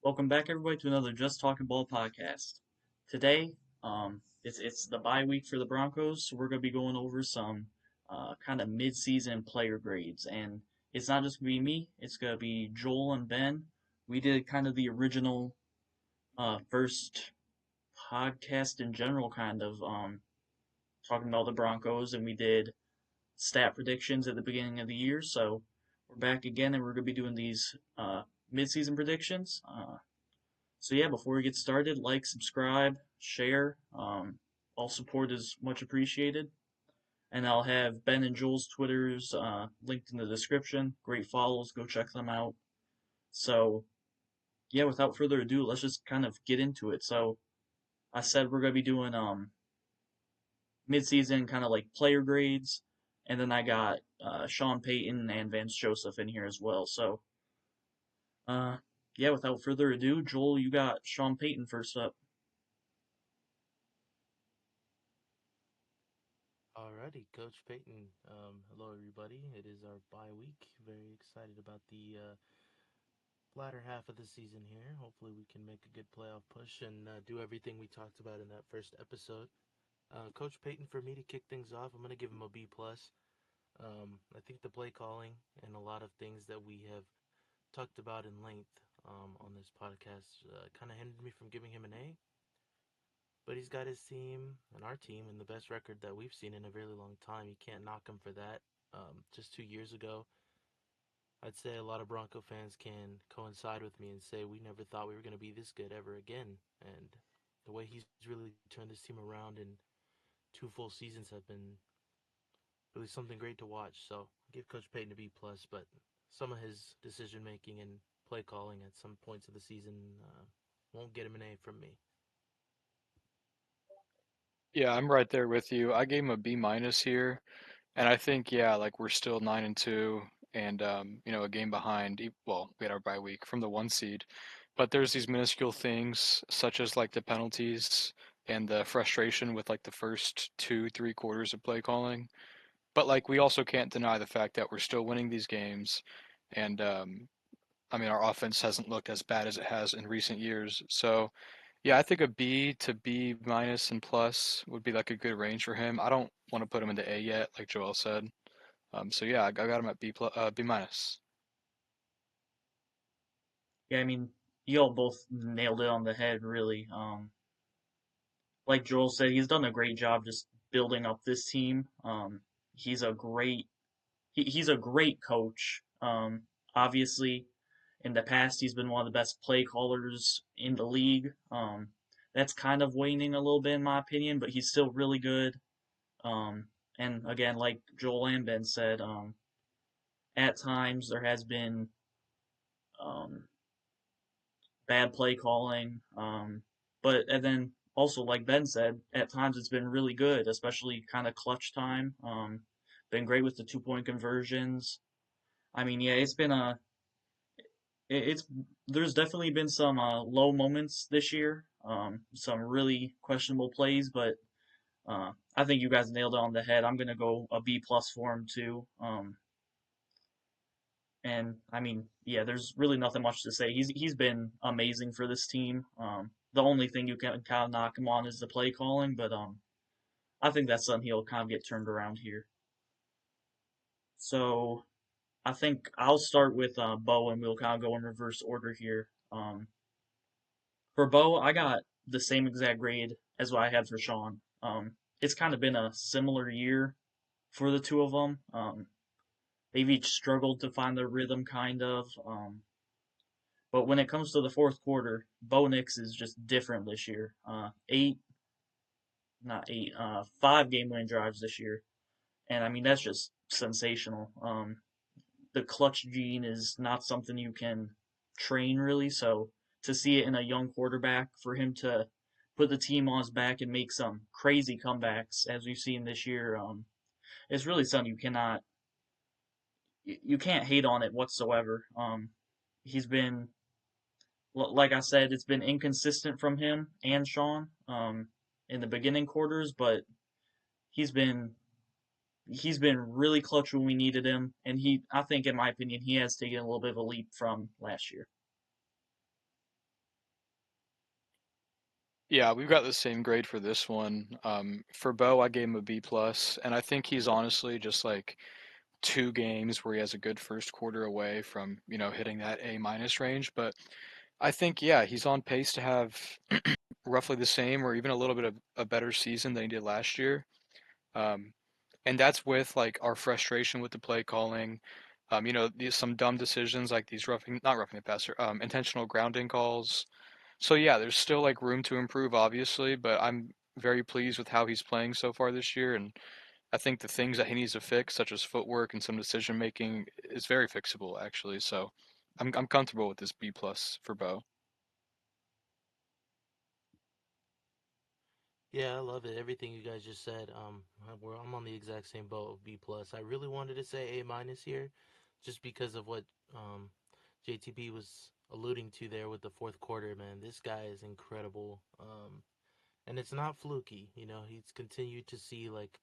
Welcome back, everybody, to another Just Talking Ball podcast. Today, it's the bye week for the Broncos, so we're gonna be going over some kind of mid-season player grades, and it's not just gonna be me; it's gonna be Joel and Ben. We did kind of the original first podcast in general, kind of talking about the Broncos, and we did stat predictions at the beginning of the year. So we're back again, and we're gonna be doing these mid-season predictions. So yeah, before we get started, like, subscribe, share. All support is much appreciated. And I'll have Ben and Joel's Twitters linked in the description. Great follows, go check them out. So yeah, without further ado, let's just kind of get into it. So I said we're gonna be doing mid-season kind of like player grades, and then I got Sean Payton and Vance Joseph in here as well. So uh, yeah, without further ado, Joel, you got Sean Payton first up. Alrighty, Coach Peyton. Hello, everybody. It is our bye week. Very excited about the latter half of the season here. Hopefully, we can make a good playoff push and do everything we talked about in that first episode. Coach Peyton, for me to kick things off, I'm going to give him a B plus. I think the play calling and a lot of things that we have talked about in length on this podcast kind of hindered me from giving him an A. But he's got his team and our team and the best record that we've seen in a really long time. You can't knock him for that. Just 2 years ago, I'd say a lot of Bronco fans can coincide with me and say we never thought we were going to be this good ever again. And the way he's really turned this team around in 2 full seasons have been really something great to watch. So I give Coach Payton a B plus, but some of his decision making and play calling at some points of the season won't get him an A from me. Yeah, I'm right there with you. I gave him a B minus here, and I think like we're still 9-2, and a game behind. Well, we had our bye week from the one seed, but there's these minuscule things such as like the penalties and the frustration with like the first 2-3 quarters of play calling. But like we also can't deny the fact that we're still winning these games, and I mean our offense hasn't looked as bad as it has in recent years. So yeah, I think a B to B minus and plus would be like a good range for him. I don't want to put him into A yet, like Joel said. So yeah, I got him at B minus. Yeah, I mean, you all both nailed it on the head, really. Like Joel said, he's done a great job just building up this team. He's a great he's a great coach. Obviously, in the past, he's been one of the best play callers in the league. That's kind of waning a little bit in my opinion, but he's still really good. And again, like Joel and Ben said, at times there has been um, bad play calling. But and then also, like Ben said, at times it's been really good, especially kind of clutch time. Been great with the 2 point conversions. I mean, yeah, it's been a it's there's definitely been some low moments this year. Some really questionable plays, but I think you guys nailed it on the head. I'm gonna go a B plus for him too. And I mean, yeah, there's really nothing much to say. He's been amazing for this team. The only thing you can kind of knock him on is the play calling, but I think that's something he'll kind of get turned around here. So I think I'll start with Bo, and we'll kind of go in reverse order here. For Bo, I got the same exact grade as what I had for Sean. It's kind of been a similar year for the two of them. They've each struggled to find their rhythm, kind of. But when it comes to the fourth quarter, Bo Nix is just different this year. Not eight, 5 game winning drives this year, and I mean that's just sensational. The clutch gene is not something you can train really, so to see it in a young quarterback, for him to put the team on his back and make some crazy comebacks as we've seen this year, it's really something you can't hate on it whatsoever. He's been like I said, it's been inconsistent from him and Sean in the beginning quarters, but he's been he's been really clutch when we needed him, and I think in my opinion he has taken a little bit of a leap from last year. Yeah, we've got the same grade for this one. For Bo, I gave him a B plus, and I think he's honestly just like 2 games where he has a good first quarter away from hitting that A minus range. But I think yeah, he's on pace to have roughly the same or even a little bit of a better season than he did last year. Um, and that's with like our frustration with the play calling. Some dumb decisions like these not roughing the passer, intentional grounding calls. So yeah, there's still like room to improve, obviously, but I'm very pleased with how he's playing so far this year, and I think the things that he needs to fix, such as footwork and some decision making, is very fixable actually. So I'm comfortable with this B plus for Bo. Yeah, I love it. Everything you guys just said. I'm on the exact same boat of B plus. I really wanted to say A minus here, just because of what JTB was alluding to there with the fourth quarter. Man, this guy is incredible. And it's not fluky. You know, he's continued to see like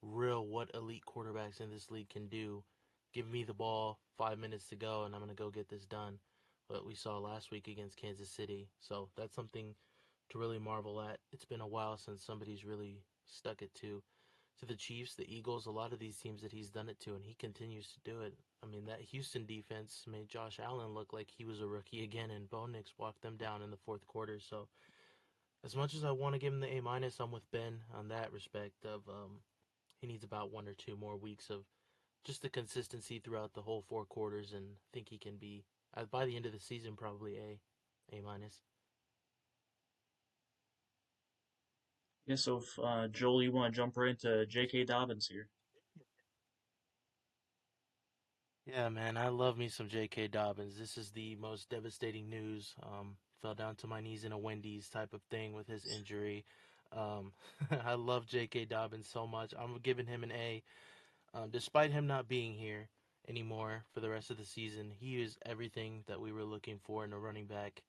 real what elite quarterbacks in this league can do. Give me the ball, 5 minutes to go, and I'm gonna go get this done. What we saw last week against Kansas City. So that's something to really marvel at. It's been a while since somebody's really stuck it to the Chiefs, the Eagles, a lot of these teams that he's done it to, and he continues to do it. I mean, that Houston defense made Josh Allen look like he was a rookie again, and Bo Nix walked them down in the fourth quarter. So, as much as I want to give him the A minus, I'm with Ben on that respect. Of he needs about 1 or 2 more weeks of just the consistency throughout the whole 4 quarters, and I think he can be by the end of the season probably A minus. Yeah, so if Joel, you want to jump right into J.K. Dobbins here. Yeah, man, I love me some J.K. Dobbins. This is the most devastating news. Fell down to my knees in a Wendy's type of thing with his injury. Um, I love J.K. Dobbins so much. I'm giving him an A. Despite him not being here anymore for the rest of the season, he is everything that we were looking for in a running back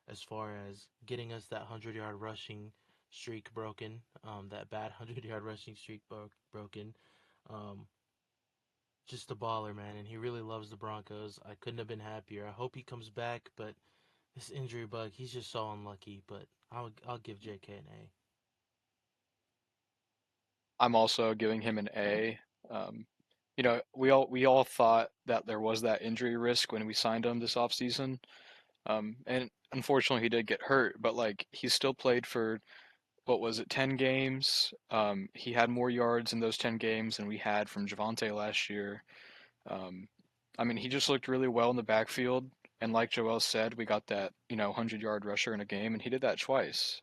as far as getting us that 100-yard rushing streak broken, that bad 100-yard rushing streak broken. Um, just a baller, man, and he really loves the Broncos. I couldn't have been happier. I hope he comes back, but this injury bug, he's just so unlucky. But I'll give JK an A. I'm also giving him an A. Um, we all thought that there was that injury risk when we signed him this offseason. And unfortunately he did get hurt, but like he still played for what was it, 10 games. He had more yards in those 10 games than we had from Javante last year. Um, I mean, he just looked really well in the backfield. And like Joel said, we got that, 100-yard rusher in a game, and he did that twice.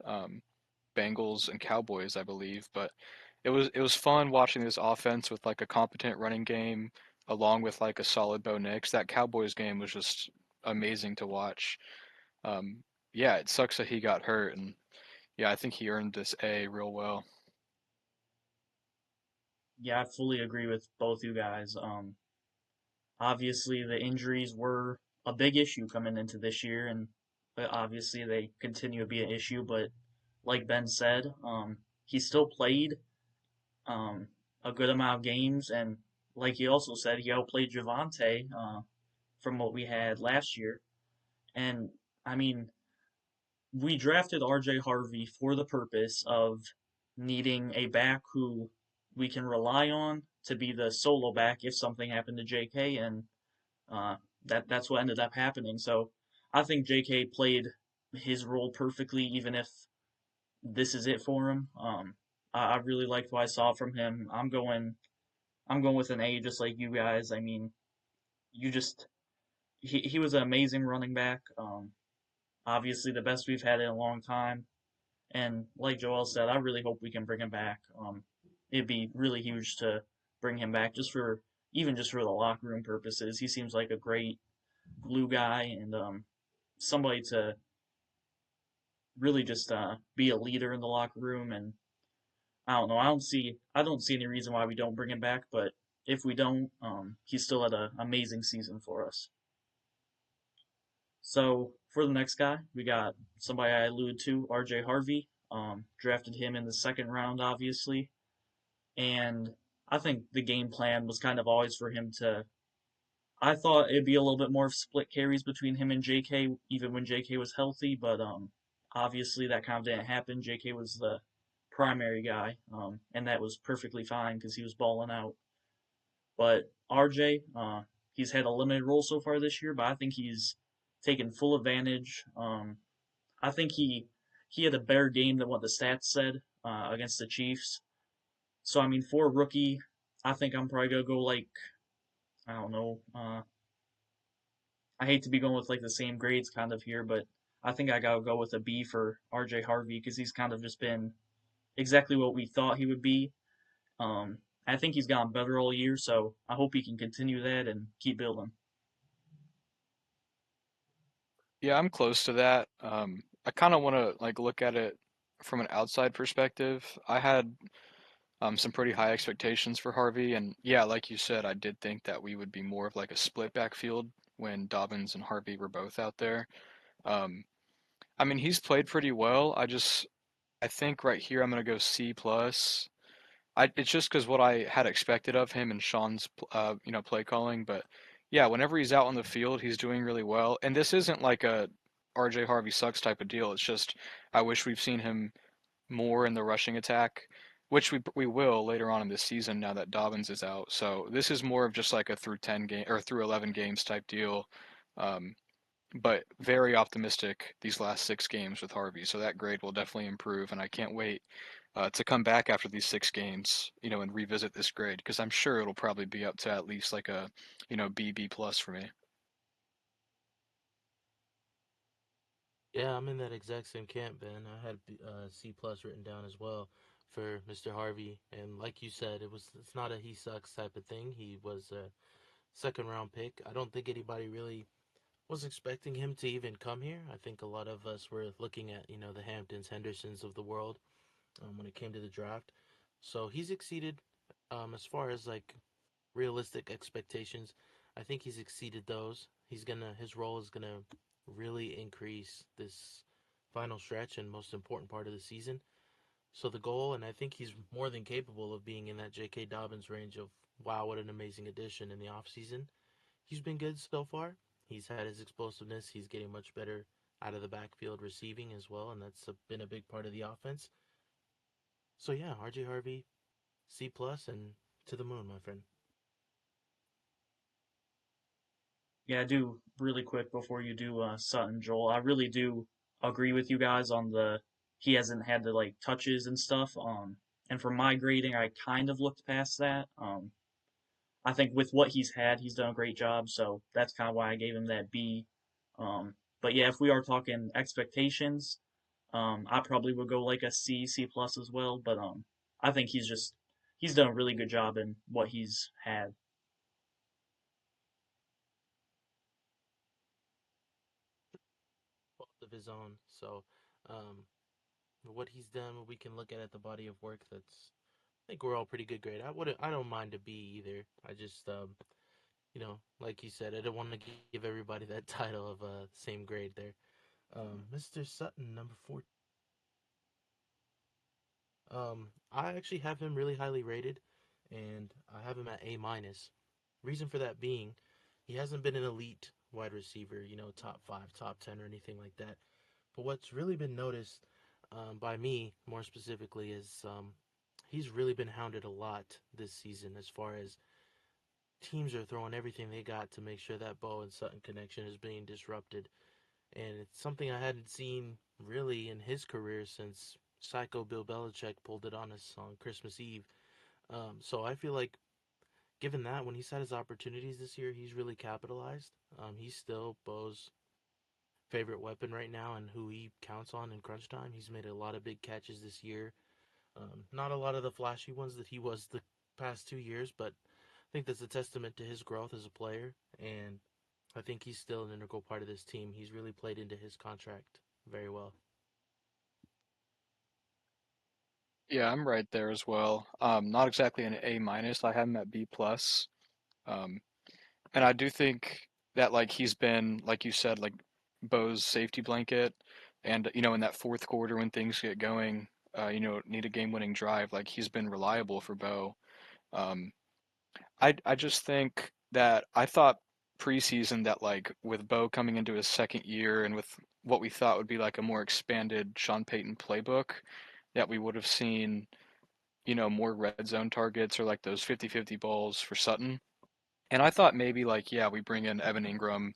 Bengals and Cowboys, I believe. But it was fun watching this offense with like a competent running game, along with like a solid Bo Nix. That Cowboys game was just amazing to watch. Um, yeah, it sucks that he got hurt, and yeah, I think he earned this A real well. Yeah, I fully agree with both you guys. Obviously, the injuries were a big issue coming into this year, and obviously they continue to be an issue. But like Ben said, he still played um, a good amount of games, and like he also said, he outplayed Javante from what we had last year. And I mean, we drafted R.J. Harvey for the purpose of needing a back who we can rely on to be the solo back if something happened to J.K. and uh, that's what ended up happening. So I think J.K. played his role perfectly, even if this is it for him. I really liked what I saw from him. I'm going with an A, just like you guys. I mean, you just he was an amazing running back. Obviously the best we've had in a long time. And like Joel said, I really hope we can bring him back. It'd be really huge to bring him back even just for the locker room purposes. He seems like a great glue guy and somebody to really just be a leader in the locker room. And I don't know. I don't see any reason why we don't bring him back. But if we don't, he still had an amazing season for us. So for the next guy, we got somebody I alluded to, R.J. Harvey. Drafted him in the second round, obviously, and I think the game plan was kind of always for him to. I thought it'd be a little bit more split carries between him and J.K. even when J.K. was healthy, but obviously that kind of didn't happen. J.K. was the primary guy, and that was perfectly fine because he was balling out. But RJ, he's had a limited role so far this year, but I think he's taken full advantage. I think he had a better game than what the stats said against the Chiefs. So I mean, for a rookie, I think I'm probably gonna go like I don't know. I hate to be going with like the same grades kind of here, but I think I gotta go with a B for RJ Harvey because he's kind of just been exactly what we thought he would be. I think he's gotten better all year, so I hope he can continue that and keep building. Yeah, I'm close to that. I kind of want to like look at it from an outside perspective. I had some pretty high expectations for Harvey, and yeah, like you said, I did think that we would be more of like a split backfield when Dobbins and Harvey were both out there. Um, I mean, he's played pretty well. I think right here I'm gonna go C plus. It's just because what I had expected of him and Sean's play calling, but yeah, whenever he's out on the field, he's doing really well. And this isn't like a RJ Harvey sucks type of deal. It's just I wish we've seen him more in the rushing attack, which we will later on in this season now that Dobbins is out. So this is more of just like a through 10 game or through 11 games type deal. Um, but very optimistic these last 6 games with Harvey. So that grade will definitely improve, and I can't wait to come back after these 6 games, and revisit this grade because I'm sure it'll probably be up to at least like a, B plus for me. Yeah, I'm in that exact same camp, Ben. I had C plus written down as well for Mr. Harvey, and like you said, it's not a he sucks type of thing. He was a second round pick. I don't think anybody really was expecting him to even come here. I think a lot of us were looking at the Hamptons, Hendersons of the world when it came to the draft. So he's exceeded as far as like realistic expectations. I think he's exceeded those. His role is gonna really increase this final stretch and most important part of the season. So the goal, and I think he's more than capable of being in that J.K. Dobbins range of wow, what an amazing addition in the offseason. He's been good so far. He's had his explosiveness. He's getting much better out of the backfield receiving as well, and been a big part of the offense. So yeah, RJ Harvey, C plus, and to the moon, my friend. Yeah, I do really quick before you do Sutton Joel. I really do agree with you guys on the he hasn't had the like touches and stuff. And for my grading, I kind of looked past that. I think with what he's had, he's done a great job. So that's kind of why I gave him that B. But yeah, if we are talking expectations, I probably would go like a C, C plus as well. But I think he's done a really good job in what he's had. Both of his own. So um, what he's done, what we can look at the body of work. I think we're all pretty good grade. I don't mind a B either. I just like you said, I don't want to give everybody that title of same grade there. Mr. Sutton, number 4. I actually have him really highly rated, and I have him at A minus. Reason for that being, he hasn't been an elite wide receiver, top 5, top 10, or anything like that. But what's really been noticed by me, more specifically, is he's really been hounded a lot this season as far as teams are throwing everything they got to make sure that Bo and Sutton connection is being disrupted. And it's something I hadn't seen really in his career since Psycho Bill Belichick pulled it on us on Christmas Eve. So I feel like, given that, when he's had his opportunities this year, he's really capitalized. He's still Bo's favorite weapon right now and who he counts on in crunch time. He's made a lot of big catches this year. Not a lot of the flashy ones that he was the past 2 years, but I think that's a testament to his growth as a player. And I think he's still an integral part of this team. He's really played into his contract very well. Yeah, I'm right there as well. Not exactly an A minus. I have him at B plus. Um, and I do think that like he's been, like you said, like Bo's safety blanket, and in that fourth quarter when things get going, need a game-winning drive. Like he's been reliable for Bo. Um, I just think that I thought preseason that like with Bo coming into his second year and with what we thought would be like a more expanded Sean Payton playbook, that we would have seen, more red zone targets or like those 50-50 balls for Sutton. And I thought maybe like, yeah, we bring in Evan Ingram,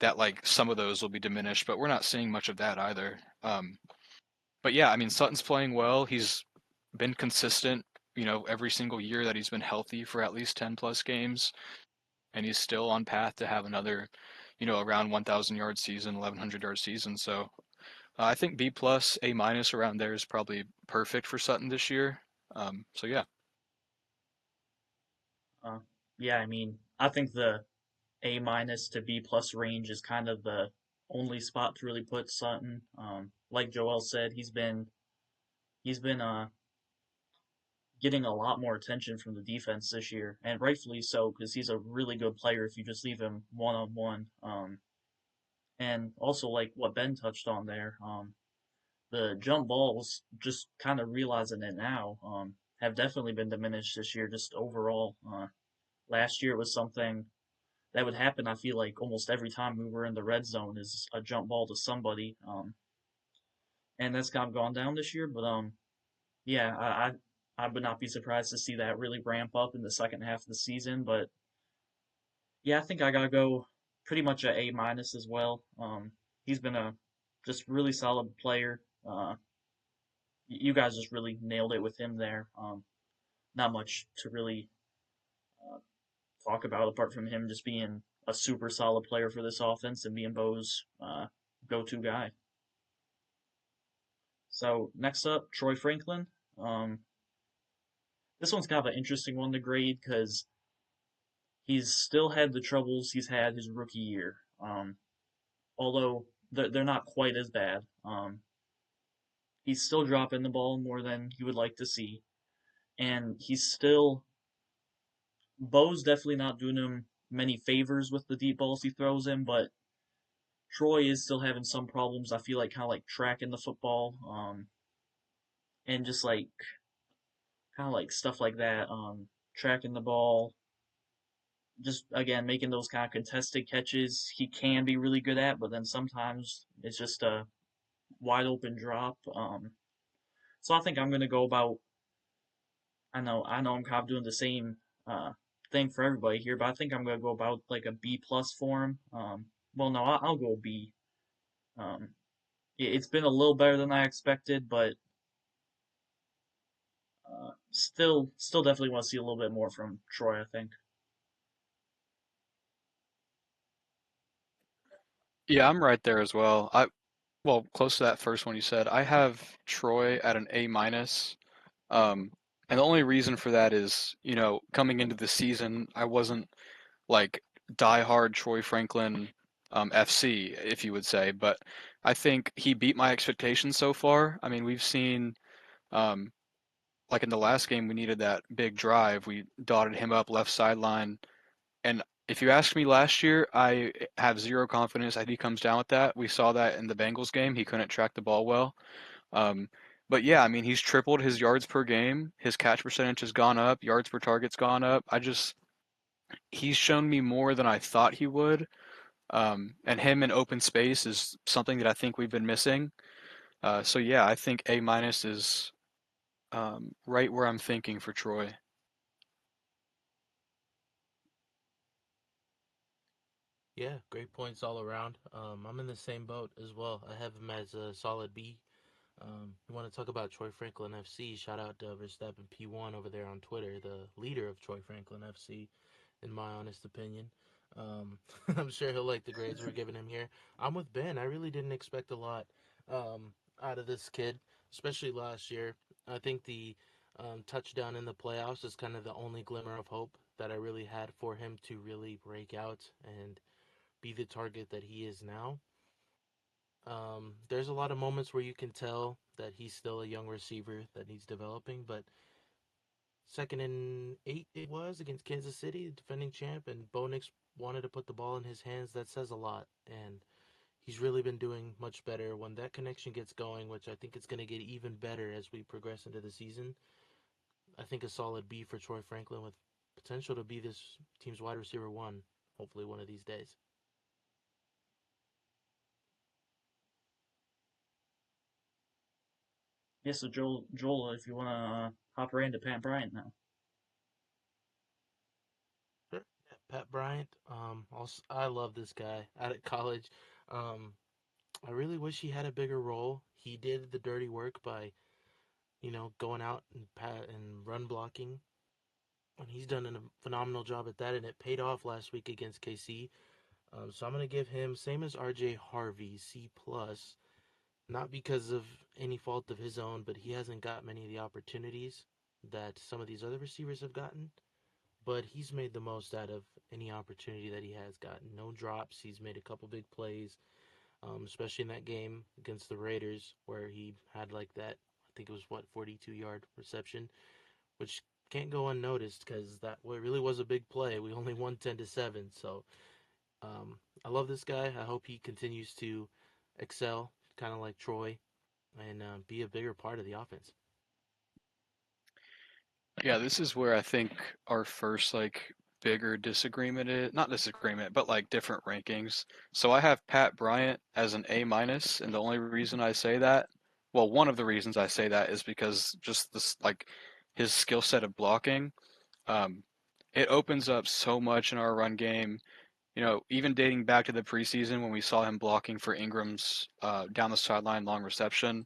that like some of those will be diminished, but we're not seeing much of that either. But yeah, I mean, Sutton's playing well. He's been consistent, every single year that he's been healthy for at least 10 plus games. And he's still on path to have another, around 1,000 yard season, 1,100 yard season. So I think B plus, A minus around there is probably perfect for Sutton this year. So yeah. Uh, yeah, I mean, I think the A minus to B plus range is kind of the only spot to really put Sutton. Like Joel said, he's been getting a lot more attention from the defense this year, and rightfully so, because he's a really good player if you just leave him one on one. And also like what Ben touched on there, the jump balls, just kind of realizing it now, have definitely been diminished this year, just overall. Last year it was something that would happen. I feel like almost every time we were in the red zone is a jump ball to somebody, and that's kind of gone down this year. But yeah, I would not be surprised to see that really ramp up in the second half of the season. But yeah, I think I gotta go pretty much a A minus as well. He's been a just really solid player. You guys just really nailed it with him there. Not much to really uh, talk about apart from him just being a super solid player for this offense and being Bo's go-to guy. So next up, Troy Franklin. Um, this one's kind of an interesting one to grade because he's still had the troubles he's had his rookie year. Although they're not quite as bad. He's still dropping the ball more than he would like to see, and he's still Bo's definitely not doing him many favors with the deep balls he throws in, but Troy is still having some problems. I feel like kind of like tracking the football, and just like kind of like stuff like that, tracking the ball, just again making those kind of contested catches. He can be really good at, but then sometimes it's just a wide open drop. So I think I'm gonna go about. I know, I'm kind of doing the same thing for everybody here, but I think I'm gonna go about like a B plus for him. Well, no, I'll go B. Um, it's been a little better than I expected, but still definitely want to see a little bit more from Troy. I think. Yeah, I'm right there as well. Well, close to that first one you said. I have Troy at an A minus. Um, and the only reason for that is, coming into the season, I wasn't like diehard Troy Franklin FC, if you would say, but I think he beat my expectations so far. I mean, we've seen um, like in the last game, we needed that big drive. We dotted him up left sideline, and if you ask me last year, I have zero confidence that he comes down with that. We saw that in the Bengals game. He couldn't track the ball well. Um, but yeah, I mean, he's tripled his yards per game. His catch percentage has gone up. Yards per target's gone up. He's shown me more than I thought he would. And him in open space is something that I think we've been missing. So yeah, I think A minus is right where I'm thinking for Troy. Yeah, great points all around. I'm in the same boat as well. I have him as a solid B. You want to talk about Troy Franklin FC? Shout out to Verstappen P1 over there on Twitter, the leader of Troy Franklin FC, in my honest opinion. I'm sure he'll like the grades we're giving him here. I'm with Ben. I really didn't expect a lot um, out of this kid, especially last year. I think the touchdown in the playoffs is kind of the only glimmer of hope that I really had for him to really break out and be the target that he is now. There's a lot of moments where you can tell that he's still a young receiver that he's developing, but second and 8 it was against Kansas City, defending champ, and Bo Nix wanted to put the ball in his hands. That says a lot, and he's really been doing much better when that connection gets going, which I think it's going to get even better as we progress into the season. I think a solid B for Troy Franklin with potential to be this team's wide receiver one, hopefully one of these days. Yeah, so Joel, if you want to hop right into Pat Bryant now. Sure. Yeah, Pat Bryant. Also, I love this guy out of college. Um, I really wish he had a bigger role. He did the dirty work by, going out and run blocking, and he's done a phenomenal job at that, and it paid off last week against KC. So I'm gonna give him same as RJ Harvey, C plus. Not because of any fault of his own, but he hasn't got many of the opportunities that some of these other receivers have gotten. But he's made the most out of any opportunity that he has gotten. No drops. He's made a couple big plays, especially in that game against the Raiders where he had like that. I think it was 42-yard reception, which can't go unnoticed because that really was a big play. We only won 10-7, so I love this guy. I hope he continues to excel, kind of like Troy, and be a bigger part of the offense. Yeah, this is where I think our first bigger disagreement is not disagreement, but like different rankings. So I have Pat Bryant as an A minus, and the only reason I say that, well, one of the reasons I say that is because just this his skill set of blocking, um, it opens up so much in our run game. Even dating back to the preseason when we saw him blocking for Ingram's down the sideline long reception,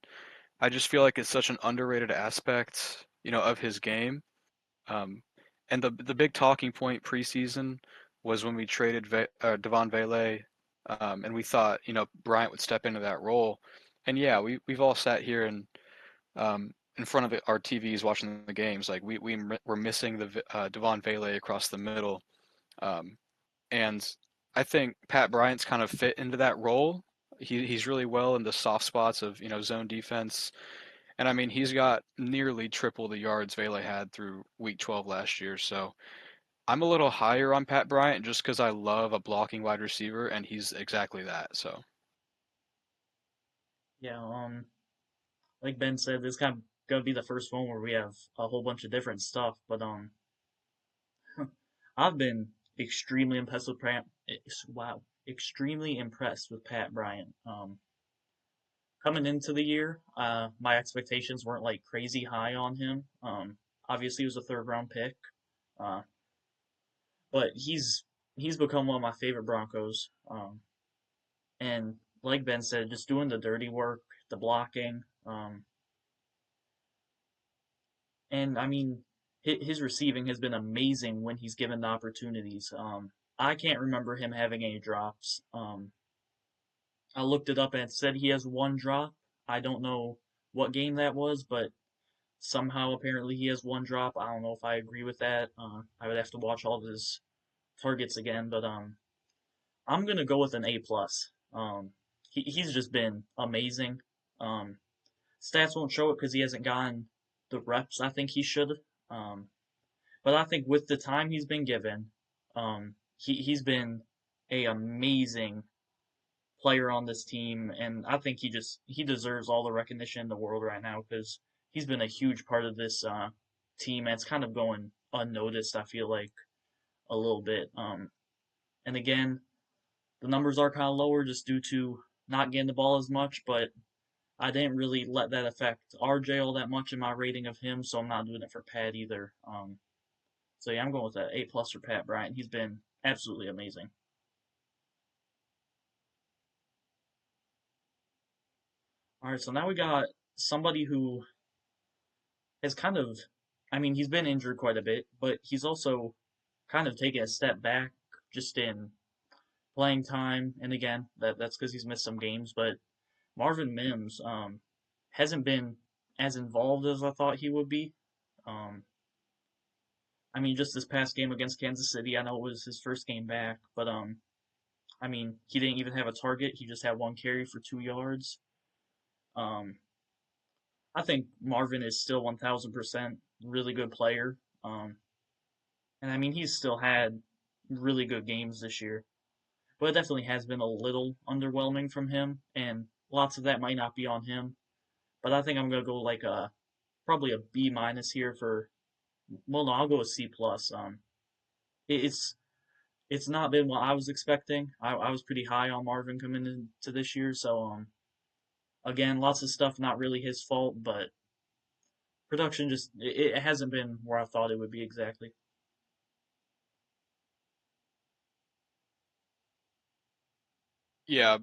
I just feel like it's such an underrated aspect, of his game. um, and the big talking point preseason was when we traded Devon Vele, and we thought Bryant would step into that role. And yeah, we've all sat here and in front of our TVs watching the games, like we were missing the Devon Vele across the middle, um, and I think Pat Bryant's kind of fit into that role. He's really well in the soft spots of zone defense, and I mean, he's got nearly triple the yards Vele had through week 12 last year. So I'm a little higher on Pat Bryant just because I love a blocking wide receiver, and he's exactly that. So Yeah, like Ben said, this kind of gonna be the first one where we have a whole bunch of different stuff. But I've been extremely impressed with Pat. Wow, extremely impressed with Pat Bryant. Coming into the year, my expectations weren't like crazy high on him. Obviously, he was a third round pick, uh, but he's become one of my favorite Broncos. And like Ben said, just doing the dirty work, the blocking, and I mean, his receiving has been amazing when he's given the opportunities. I can't remember him having any drops. I looked it up and it said he has one drop. I don't know what game that was, but somehow apparently he has one drop. I don't know if I agree with that. I would have to watch all of his targets again, but I'm gonna go with an A plus. He's just been amazing. Um, Stats won't show it because he hasn't gotten the reps I think he should. Um, but I think with the time he's been given, he's been a amazing player on this team, and I think he deserves all the recognition in the world right now because he's been a huge part of this team, and it's kind of going unnoticed. I feel like a little bit. And again, the numbers are kind of lower just due to not getting the ball as much, but I didn't really let that affect RJ all that much in my rating of him, so I'm not doing it for Pat either. So yeah, I'm going with an A plus for Pat Bryant. He's been absolutely amazing. All right, so now we got somebody who has kind of, I mean, he's been injured quite a bit, but he's also kind of taken a step back just in playing time. And again, that's because he's missed some games. But Marvin Mims hasn't been as involved as I thought he would be. Um, I mean, just this past game against Kansas City, I know it was his first game back, but I mean, he didn't even have a target. He just had one carry for 2 yards. Um, I think Marvin is still 1,000% really good player. And I mean, he's still had really good games this year, but it definitely has been a little underwhelming from him, and lots of that might not be on him. But I think I'm gonna go like a probably a B minus here for. Well, no, I'll go with C plus. It's it's not been what I was expecting. I was pretty high on Marvin coming into this year, so again, lots of stuff not really his fault, but production just it hasn't been where I thought it would be exactly. Yeah,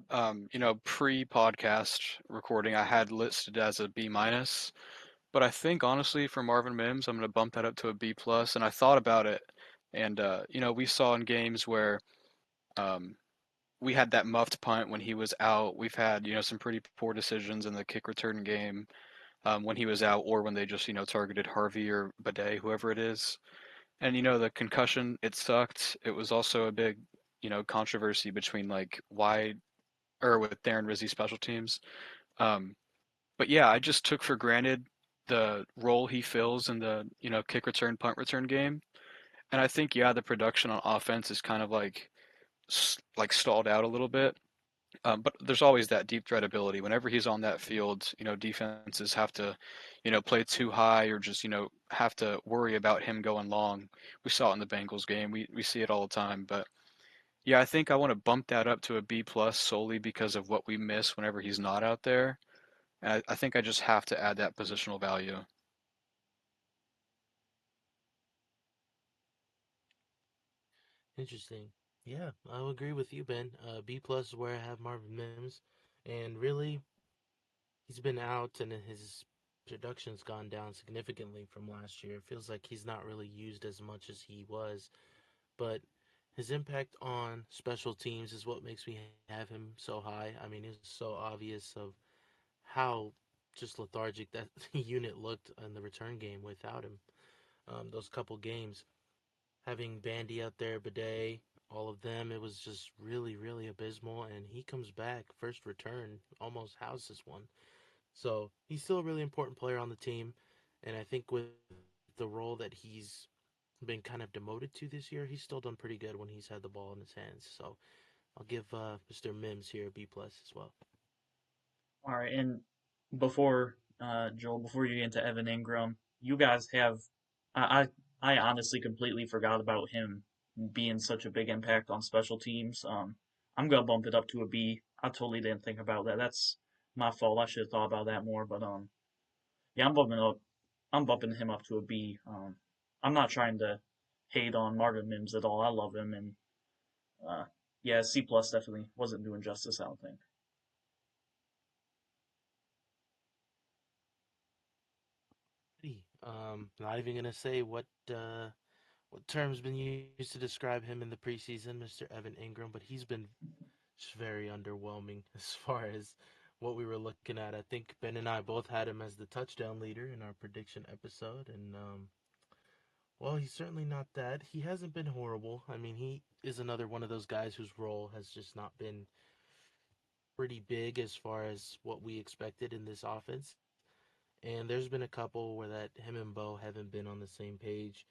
pre-podcast recording, I had listed as a B minus, but I think honestly for Marvin Mims, I'm gonna bump that up to a B plus. And I thought about it, and we saw in games where um, we had that muffed punt when he was out. We've had some pretty poor decisions in the kick return game when he was out, or when they just targeted Harvey or Bidet, whoever it is. And the concussion, it sucked. It was also a big controversy between like why or with Darren Rizzi's special teams. Um, but yeah, I just took for granted the role he fills in the kick return punt return game, and I think yeah, the production on offense is kind of like stalled out a little bit. But there's always that deep threat ability. Whenever he's on that field, defenses have to, play too high or just, have to worry about him going long. We saw it in the Bengals game. We see it all the time. But yeah, I think I want to bump that up to a B plus solely because of what we miss whenever he's not out there. And I think I just have to add that positional value. Interesting. Yeah, I'll agree with you, Ben. B plus is where I have Marvin Mims, and really, he's been out and his production's gone down significantly from last year. It feels like he's not really used as much as he was, but his impact on special teams is what makes me have him so high. I mean, it's so obvious of how just lethargic that unit looked in the return game without him. Those couple games, having Bandy out there, Bidet, all of them, it was just really, really abysmal. And he comes back, first return, almost houses one. So he's still a really important player on the team. And I think with the role that he's been kind of demoted to this year, he's still done pretty good when he's had the ball in his hands. So I'll give Mr. Mims here a B plus as well. All right, and before Joel, before you get into Evan Ingram, you guys have I I honestly completely forgot about him being such a big impact on special teams. I'm gonna bump it up to a B. I totally didn't think about that. That's my fault. I should have thought about that more. But yeah, I'm bumping him up to a B. I'm not trying to hate on Marvin Mims at all. I love him, and uh, yeah, C plus definitely wasn't doing justice. I don't think. Not even gonna say what term's been used to describe him in the preseason, Mr. Evan Ingram, but he's been just very underwhelming as far as what we were looking at. I think Ben and I both had him as the touchdown leader in our prediction episode, and well, he's certainly not that. He hasn't been horrible. I mean, he is another one of those guys whose role has just not been pretty big as far as what we expected in this offense. And there's been a couple where that him and Bo haven't been on the same page.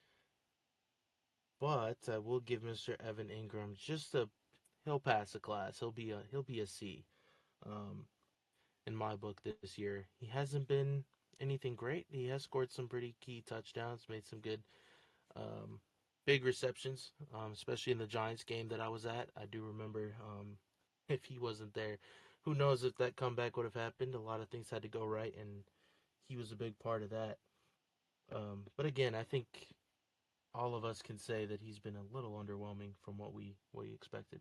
But I will give Mr. Evan Ingram just a he'll pass a class. He'll be a C. Um, in my book this year. He hasn't been anything great. He has scored some pretty key touchdowns, made some good um, big receptions, especially in the Giants game that I was at. I do remember if he wasn't there, who knows if that comeback would have happened. A lot of things had to go right, and he was a big part of that. But again, I think all of us can say that he's been a little underwhelming from what we expected.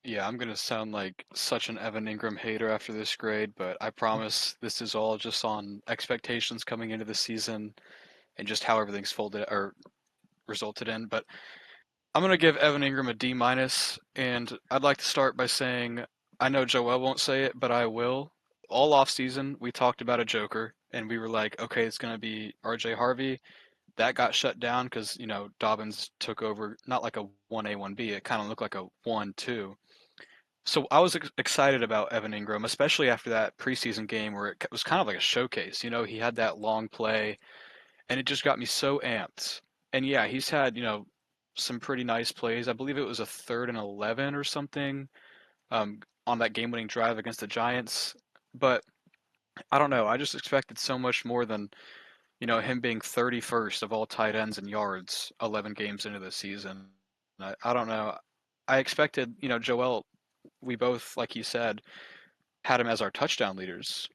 Yeah, I'm gonna sound like such an Evan Ingram hater after this grade, but I promise this is all just on expectations coming into the season and just how everything's folded or resulted in. But I'm gonna give Evan Ingram a D minus, and I'd like to start by saying I know Joel won't say it, but I will. All off season, we talked about a Joker, and we were like, okay, it's gonna be R.J. Harvey. That got shut down because Dobbins took over, not like a 1A 1B. It kind of looked like a 1-2. So I was excited about Evan Ingram, especially after that preseason game where it was kind of like a showcase. He had that long play, and it just got me so amped. And yeah, he's had some pretty nice plays. I believe it was a 3rd and 11 or something on that game-winning drive against the Giants. But I don't know. I just expected so much more than him being 31st of all tight ends in yards 11 games into the season. I don't know. I expected, Joel, we both, like you said, had him as our touchdown leaders.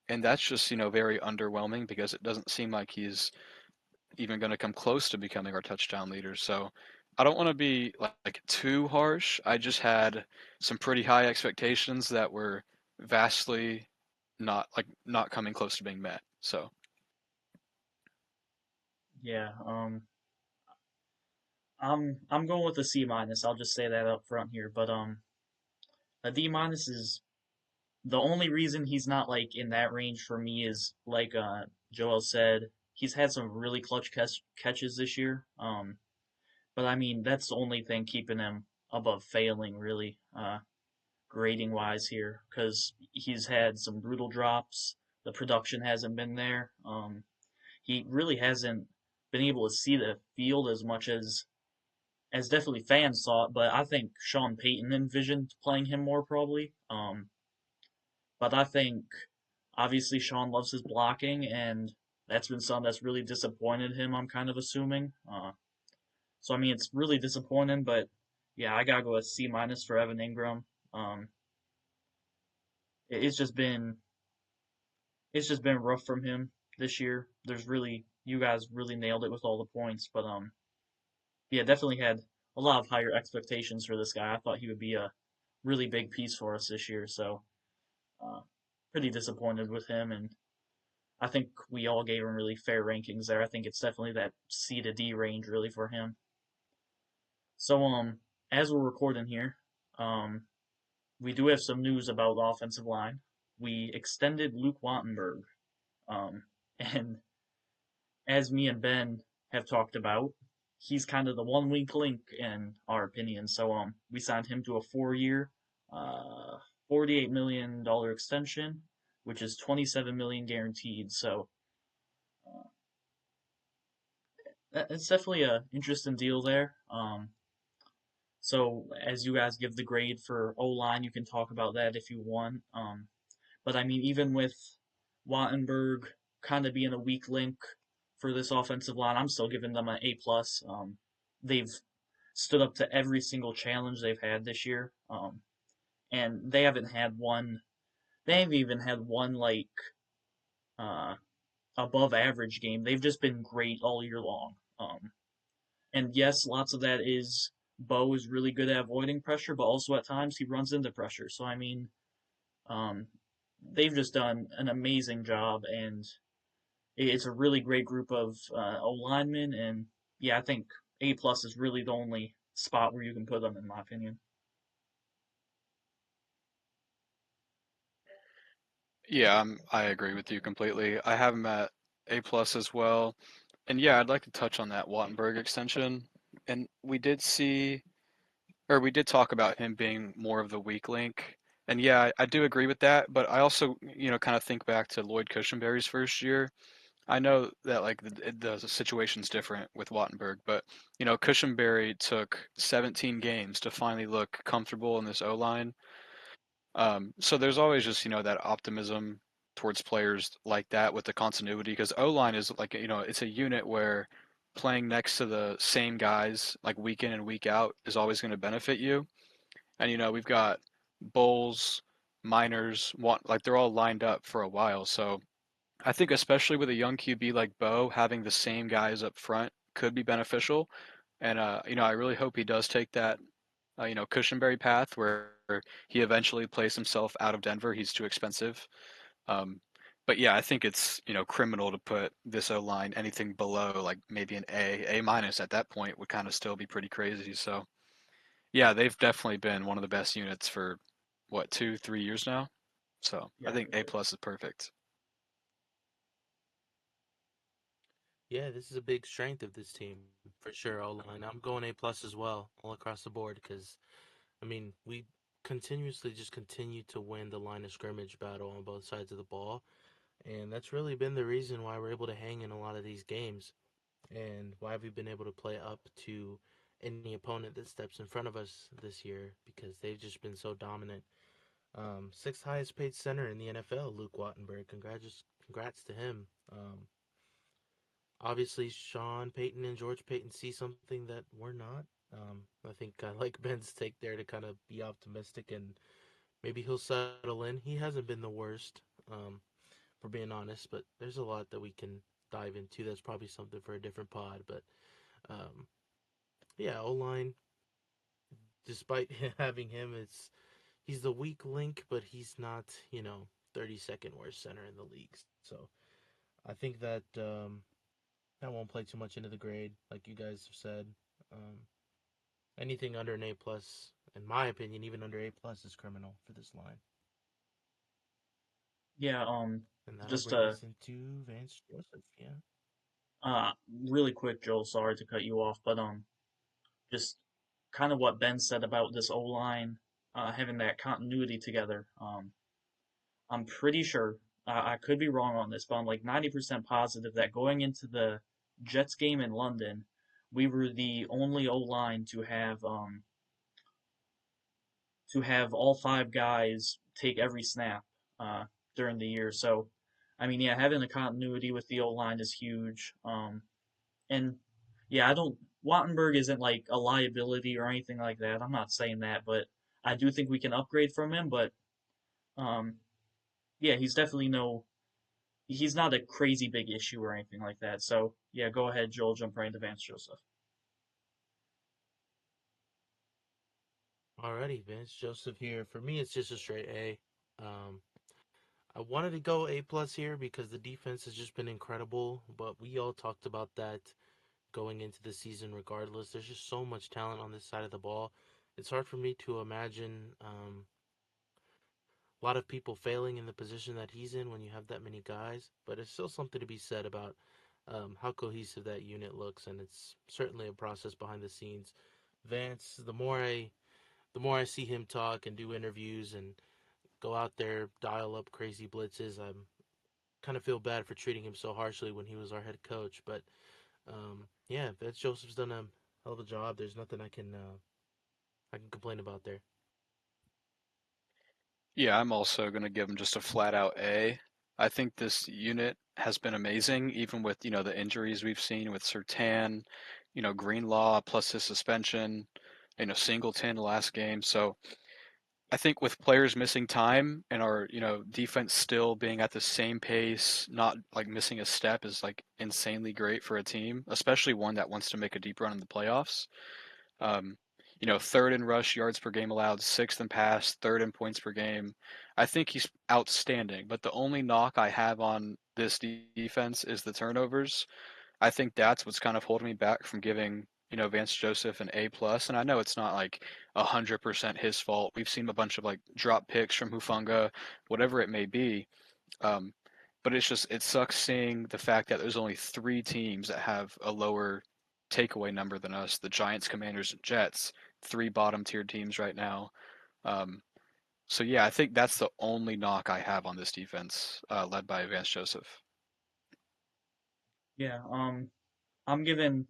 And that's just, very underwhelming because it doesn't seem like he's even going to come close to becoming our touchdown leader. So I don't want to be like too harsh. I just had some pretty high expectations that were vastly not coming close to being met. So Yeah, I'm going with a C minus. I'll just say that up front here, but a D minus is the only reason he's not like in that range for me is like Joel said, he's had some really clutch catches this year. But I mean that's the only thing keeping him above failing really, grading wise here, because he's had some brutal drops. The production hasn't been there. He really hasn't been able to see the field as much as definitely fans saw it, but I think Sean Payton envisioned playing him more probably. But I think obviously Sean loves his blocking, and that's been something that's really disappointed him. I'm kind of assuming. So I mean, it's really disappointing, but yeah, I gotta go with C minus for Evan Ingram. Um, it's just been rough from him this year. There's really you guys really nailed it with all the points, but yeah, definitely had a lot of higher expectations for this guy. I thought he would be a really big piece for us this year, so uh, pretty disappointed with him. And I think we all gave him really fair rankings there. I think it's definitely that C to D range really for him. So as we're recording here, um, we do have some news about the offensive line. We extended Luke Wattenberg, um, and as me and Ben have talked about, he's kind of the one weak link in our opinion. So we signed him to a 4 year, $48 million extension, which is 27 million guaranteed. So uh, it's definitely a interesting deal there. So as you guys give the grade for O line, you can talk about that if you want. But I mean, even with Wattenberg kind of being a weak link for this offensive line, I'm still giving them an A plus. They've stood up to every single challenge they've had this year, and they haven't had one. They haven't even had one like uh, above average game. They've just been great all year long. And yes, lots of that is Bo is really good at avoiding pressure, but also at times he runs into pressure. So I mean, um, they've just done an amazing job, and it's a really great group of O linemen. And yeah, I think A plus is really the only spot where you can put them, in my opinion. yeah, I agree with you completely. I have him at A plus as well. And yeah, I'd like to touch on that Wattenberg extension. And we did talk about him being more of the weak link. And yeah, I do agree with that, but I also, kind of think back to Lloyd Cushenberry's first year. I know that like the situation's different with Wattenberg, but Cushenberry took 17 games to finally look comfortable in this O line. So there's always just that optimism towards players like that with the continuity because O line is like it's a unit where playing next to the same guys like week in and week out is always going to benefit you. And we've got Bowles, Miners, like they're all lined up for a while. So I think especially with a young QB like Bo, having the same guys up front could be beneficial. And I really hope he does take that Cushenberry path where he eventually plays himself out of Denver. He's too expensive. Um, but yeah, I think it's criminal to put this O line anything below like maybe an A minus at that point would kind of still be pretty crazy. So yeah, they've definitely been one of the best units for what 2-3 years now. So I Yeah, think for A sure. plus is perfect. Yeah, this is a big strength of this team for sure. O line. I'm going A plus as well, all across the board. Because I mean, we continuously just continue to win the line of scrimmage battle on both sides of the ball, and that's really been the reason why we're able to hang in a lot of these games, and why we've been able to play up to any opponent that steps in front of us this year because they've just been so dominant. Sixth highest paid center in the NFL, Luke Wattenberg. Congrats to him. Obviously, Sean Payton and George Payton see something that we're not. I think I like Ben's take there to kind of be optimistic and maybe he'll settle in. He hasn't been the worst, um, for being honest, but there's a lot that we can dive into. That's probably something for a different pod. But um, yeah, O line, despite having him, he's the weak link, but he's not 32nd worst center in the league. So I think that that won't play too much into the grade, like you guys have said. Um, Anything under an A plus, in my opinion, even under A plus, is criminal for this line. Yeah, And that'll just bring us into Vance Joseph. Yeah. uh, really quick, Joel. Sorry to cut you off, but just kind of what Ben said about this O line, having that continuity together. I'm pretty sure, I could be wrong on this, but I'm like 90% positive that going into the Jets game in London, we were the only O line to have all five guys take every snap uh, during the year. So, I mean, yeah, having the continuity with the O line is huge. And yeah, I don't. Wattenberg isn't like a liability or anything like that. I'm not saying that, but I do think we can upgrade from him. But um, yeah, he's definitely no. He's not a crazy big issue or anything like that. So yeah, go ahead, Joel. Jump right into Vance Joseph. Alrighty, Vince Joseph here. For me, it's just a straight A. Um, I wanted to go A plus here because the defense has just been incredible, but we all talked about that going into the season. Regardless, there's just so much talent on this side of the ball. It's hard for me to imagine a lot of people failing in the position that he's in when you have that many guys. But it's still something to be said about how cohesive that unit looks, and it's certainly a process behind the scenes. Vance, the more I see him talk and do interviews and go out there, dial up crazy blitzes, I'm kind of feel bad for treating him so harshly when he was our head coach. But yeah, Vance Joseph's done a hell of a job. There's nothing I can complain about there. Yeah, I'm also going to give him just a flat out A. I think this unit has been amazing, even with, the injuries we've seen with Sertan, Greenlaw plus his suspension, Singleton last game. So I think with players missing time and our, defense still being at the same pace, not like missing a step is like insanely great for a team, especially one that wants to make a deep run in the playoffs. Um, third in rush yards per game allowed, sixth in pass, third in points per game. I think he's outstanding. But the only knock I have on this defense is the turnovers. I think that's what's kind of holding me back from giving Vance Joseph an A plus. And I know it's not like 100% his fault. We've seen a bunch of like drop picks from Hufanga, whatever it may be. Um, but it sucks seeing the fact that there's only three teams that have a lower takeaway number than us: the Giants, Commanders, and Jets. Three bottom tier teams right now. Um, so yeah, I think that's the only knock I have on this defense, led by Vance Joseph. Yeah, I'm giving.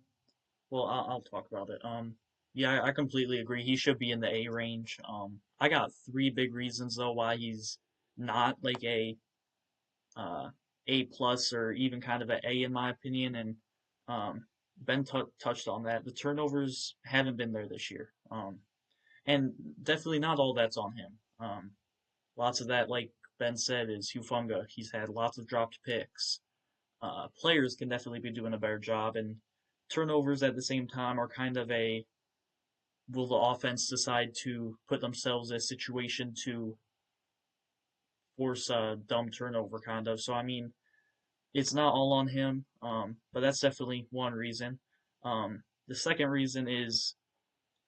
Well, I'll talk about it. Yeah, I completely agree. He should be in the A range. I got three big reasons though why he's not like uh A plus or even kind of a in my opinion. And um, Ben touched on that. The turnovers haven't been there this year. And definitely not all that's on him. Lots of that, like Ben said, is Hufunga. He's had lots of dropped picks. Players can definitely be doing a better job, and turnovers at the same time are kind of a will the offense decide to put themselves in a situation to force a dumb turnover kind of. So I mean, it's not all on him, but that's definitely one reason. The second reason is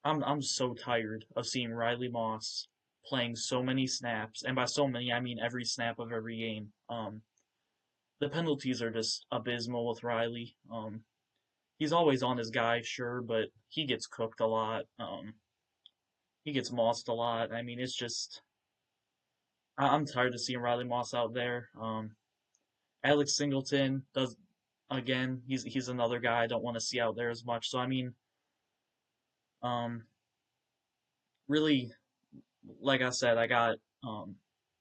I'm so tired of seeing Riley Moss playing so many snaps, and by so many I mean every snap of every game. The penalties are just abysmal with Riley. He's always on his guy, sure, but he gets cooked a lot. He gets mossed a lot. I mean, it's just I'm tired of seeing Riley Moss out there. Alex Singleton does again. He's another guy I don't want to see out there as much. So I mean, um, really, like I said, I got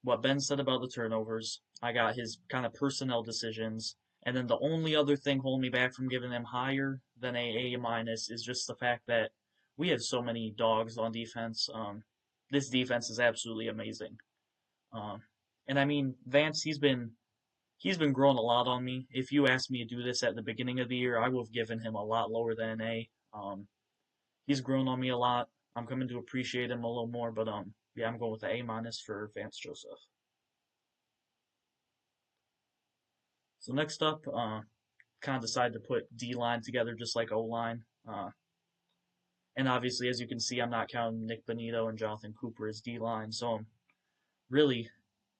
what Ben said about the turnovers. I got his kind of personnel decisions, And then the only other thing holding me back from giving them higher than A minus is just the fact that we have so many dogs on defense. This defense is absolutely amazing. Um, and I mean Vance, he's been growing a lot on me. If you asked me to do this at the beginning of the year, I would have given him a lot lower than an A. He's grown on me a lot. I'm coming to appreciate him a little more, but yeah, I'm going with the A minus for Vance Joseph. So next up, kind of decided to put D line together just like O line. And obviously, as you can see, I'm not counting Nick Bonito and Jonathan Cooper as D line. So really,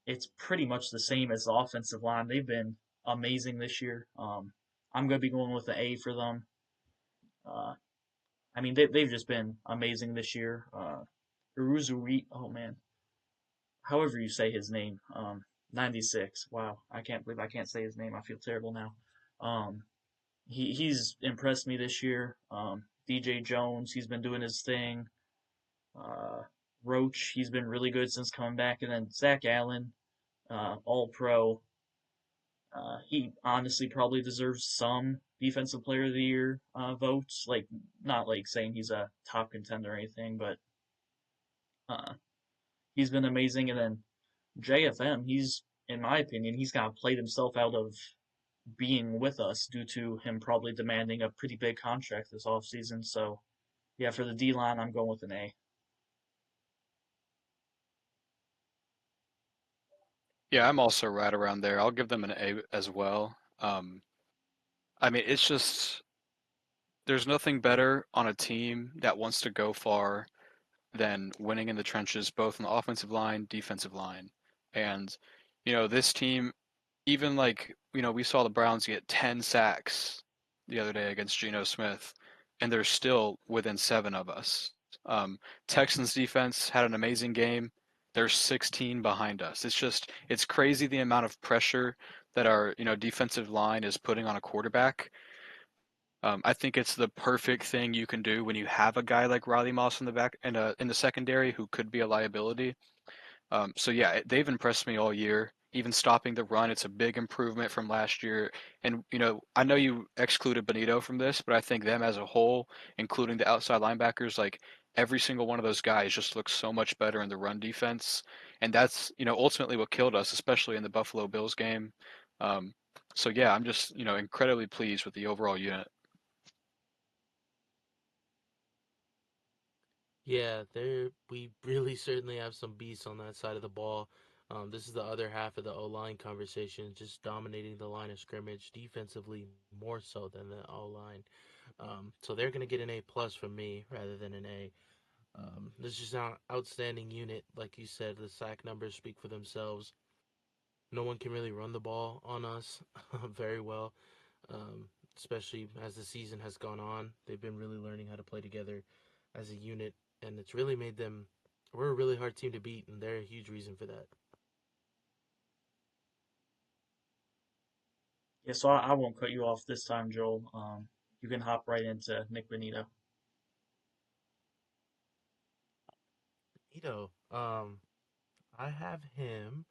it's pretty much the same as the offensive line. They've been amazing this year. I'm going to be going with the A for them. Uh, I mean, they've just been amazing this year. Uruzuri, oh man, however you say his name, 96. Wow, I can't believe I can't say his name. I feel terrible now. Um, he's impressed me this year. DJ Jones, he's been doing his thing. Uh, Roach, he's been really good since coming back, and then Zach Allen, All Pro. He honestly probably deserves some Defensive Player of the Year votes. Like, not like saying he's a top contender or anything, but uh, he's been amazing. And then JFM, in my opinion, he's kind of played himself out of being with us due to him probably demanding a pretty big contract this offseason. So, yeah, for the D line, I'm going with an A. Yeah, I'm also right around there. I'll give them an A as well. I mean, it's just there's nothing better on a team that wants to go far than winning in the trenches, both on the offensive line, defensive line. And, this team, even like, we saw the Browns get 10 sacks the other day against Geno Smith, and they're still within seven of us. Texans defense had an amazing game. They're 16 behind us. It's crazy the amount of pressure that our, defensive line is putting on a quarterback. I think it's the perfect thing you can do when you have a guy like Riley Moss in the back and in the secondary who could be a liability. So yeah, they've impressed me all year. Even stopping the run, it's a big improvement from last year. And I know you excluded Benito from this, but I think them as a whole, including the outside linebackers, like every single one of those guys just looks so much better in the run defense. And that's, ultimately what killed us, especially in the Buffalo Bills game. Um, so yeah, I'm just, incredibly pleased with the overall unit. Yeah, there we really certainly have some beasts on that side of the ball. This is the other half of the O line conversation, just dominating the line of scrimmage defensively more so than the O line. So they're gonna get an A plus from me rather than an A. This is an outstanding unit, like you said. The sack numbers speak for themselves. No one can really run the ball on us very well, um, especially as the season has gone on. They've been really learning how to play together as a unit, and it's really made them. We're a really hard team to beat, and they're a huge reason for that. Yeah, so I won't cut you off this time, Joel. You can hop right into Nick Bonito. Ito, I have him.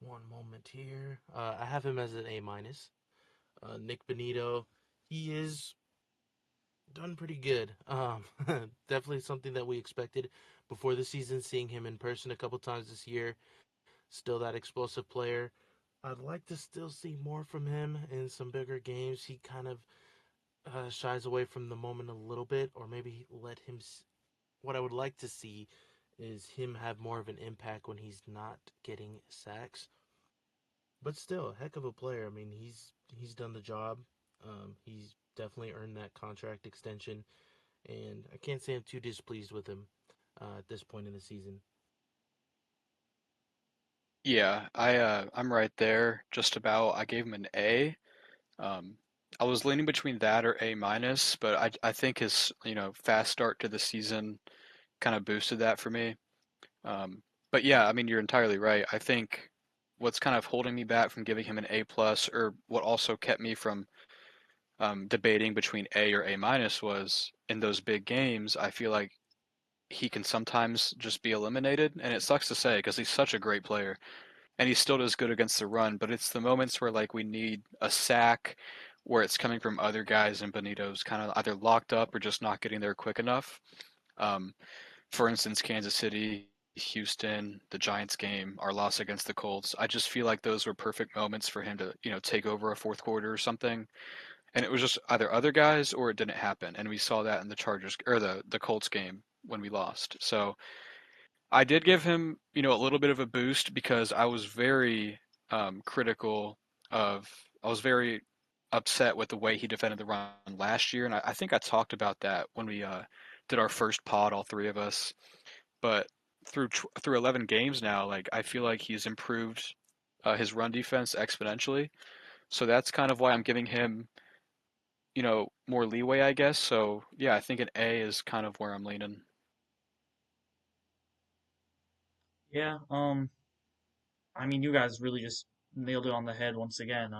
One moment here. I have him as an A minus. Nick Benito, he is done pretty good. Definitely something that we expected before the season. Seeing him in person a couple times this year, still that explosive player. I'd like to still see more from him in some bigger games. He kind of shies away from the moment a little bit, or maybe let him. What I would like to see is him have more of an impact when he's not getting sacks. But still, heck of a player. I mean, he's done the job. He's definitely earned that contract extension, and I can't say I'm too displeased with him at this point in the season. Yeah, I'm right there, just about. I gave him an A. Um, I was leaning between that or A minus, but I think his fast start to the season kind of boosted that for me. But yeah, I mean you're entirely right. I think what's kind of holding me back from giving him an A plus, or what also kept me from debating between A or A minus, was in those big games. I feel like he can sometimes just be eliminated, and it sucks to say because he's such a great player. and he still does good against the run. But it's the moments where like we need a sack, where it's coming from other guys, and Benito's kind of either locked up or just not getting there quick enough. Um, for instance, Kansas City, Houston, the Giants game, our loss against the Colts. I just feel like those were perfect moments for him to, take over a fourth quarter or something. And it was just either other guys or it didn't happen. And we saw that in the Chargers or the Colts game when we lost. So I did give him, a little bit of a boost because I was very critical of, I was very upset with the way he defended the run last year. And I think I talked about that when we did our first pod, all three of us. But through 11 games now, like I feel like he's improved his run defense exponentially. So that's kind of why I'm giving him, more leeway, I guess. So yeah, I think an A is kind of where I'm leaning. Yeah, I mean, you guys really just nailed it on the head once again.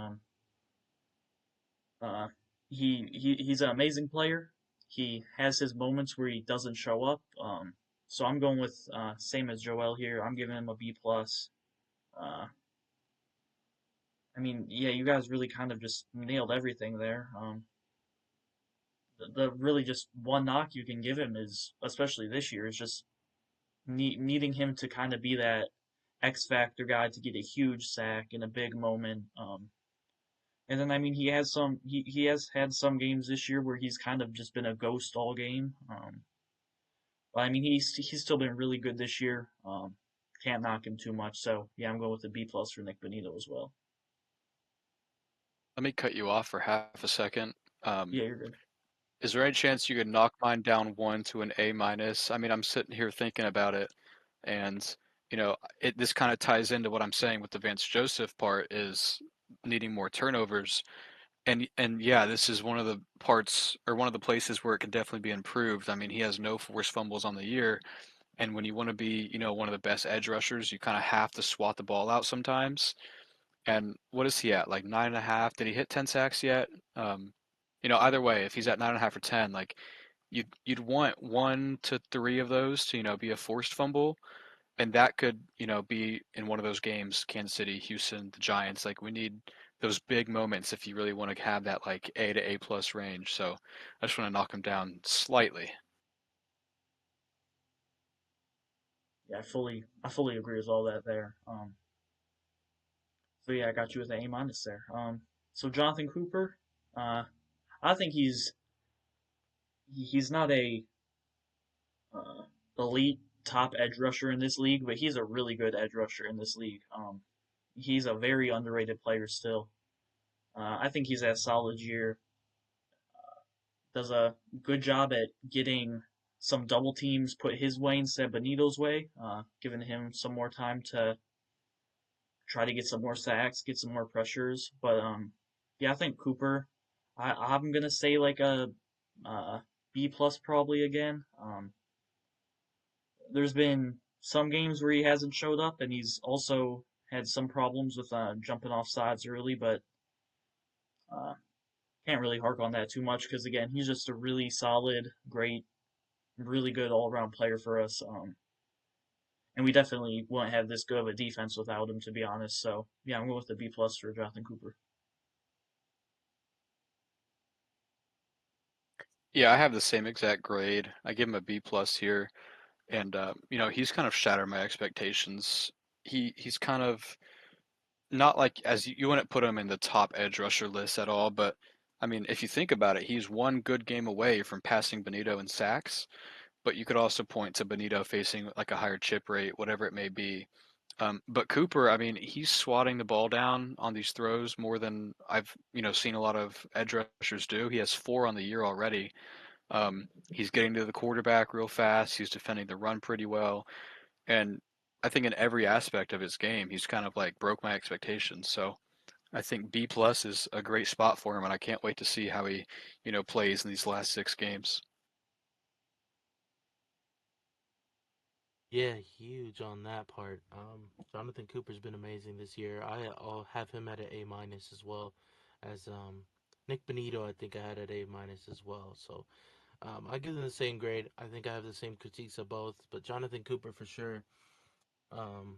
Uh, he's an amazing player. He has his moments where he doesn't show up. So I'm going with same as Joel here. I'm giving him a B plus. Uh, I mean, yeah, you guys really kind of just nailed everything there. The really just one knock you can give him is, especially this year, is just needing him to kind of be that X factor guy to get a huge sack in a big moment. And then I mean he has had some games this year where he's kind of just been a ghost all game. But I mean he's still been really good this year. Can't knock him too much. So yeah, I'm going with a B plus for Nick Benito as well. Let me cut you off for half a second. Yeah, you're good. Is there any chance you could knock mine down one to an A minus? I mean, I'm sitting here thinking about it, and this kind of ties into what I'm saying with the Vance Joseph part is needing more turnovers. And yeah, this is one of the parts or one of the places where it can definitely be improved. I mean, he has no forced fumbles on the year, and when you want to be, one of the best edge rushers, you kind of have to swat the ball out sometimes. And what is he at? Like 9.5? Did he hit 10 sacks yet? Um, either way, if he's at 9.5 or 10, like you'd want 1 to 3 of those to, be a forced fumble, and that could, be in one of those games, Kansas City, Houston, the Giants. Like we need those big moments if you really want to have that like A to A plus range. So I just want to knock him down slightly. Yeah, I fully agree with all that there. So yeah, I got you with an A minus there. So Jonathan Cooper, uh, I think he's not a uh, elite top edge rusher in this league, but he's a really good edge rusher in this league. He's a very underrated player still. I think he's had a solid year. Does a good job at getting some double teams put his way instead of Benito's way, giving him some more time to try to get some more sacks, get some more pressures. But yeah, I think Cooper. I'm gonna say like a B plus probably again. There's been some games where he hasn't showed up, and he's also had some problems with jumping off sides early, but uh, can't really hark on that too much because again, he's just a really solid, great, really good all around player for us. And we definitely wouldn't have this good of a defense without him, to be honest. So yeah, I'm going with the B plus for Jonathan Cooper. Yeah, I have the same exact grade. I give him a B plus here, and he's kind of shattered my expectations. He's kind of not like as you wouldn't put him in the top edge rusher list at all, but I mean, if you think about it, he's one good game away from passing Benito in sacks, but you could also point to Benito facing like a higher chip rate, whatever it may be. But Cooper, I mean, he's swatting the ball down on these throws more than I've, seen a lot of edge rushers do. He has 4 on the year already. He's getting to the quarterback real fast. He's defending the run pretty well. And I think in every aspect of his game, he's kind of like broke my expectations. So I think B plus is a great spot for him, and I can't wait to see how he, plays in these last 6 games. Yeah, huge on that part. Jonathan Cooper's been amazing this year. I'll have him at an A minus as well as Nick Benito. I think I had at A minus as well. So I give them the same grade. I think I have the same critiques of both, but Jonathan Cooper for sure. Um,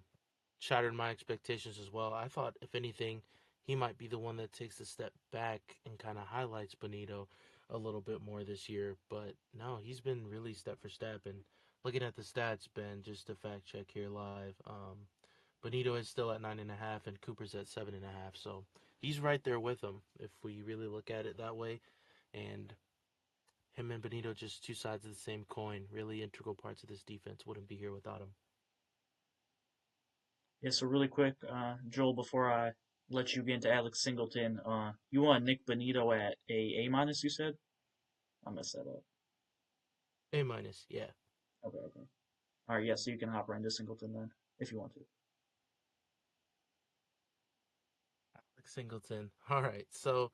shattered my expectations as well. I thought, if anything, he might be the one that takes a step back and kind of highlights Benito a little bit more this year. But no, he's been really step for step. And looking at the stats, Ben, just to fact check here live, Benito is still at 9.5 and Cooper's at 7.5. So he's right there with him if we really look at it that way. And him and Benito just two sides of the same coin, really integral parts of this defense. Wouldn't be here without him. Yeah, so really quick, Joel, before I let you get into Alex Singleton, you want Nick Benito at A minus? You said I messed that up. A minus, yeah. Okay, okay. All right, yeah. So you can hop right into Singleton then, if you want to. Alex Singleton. All right, so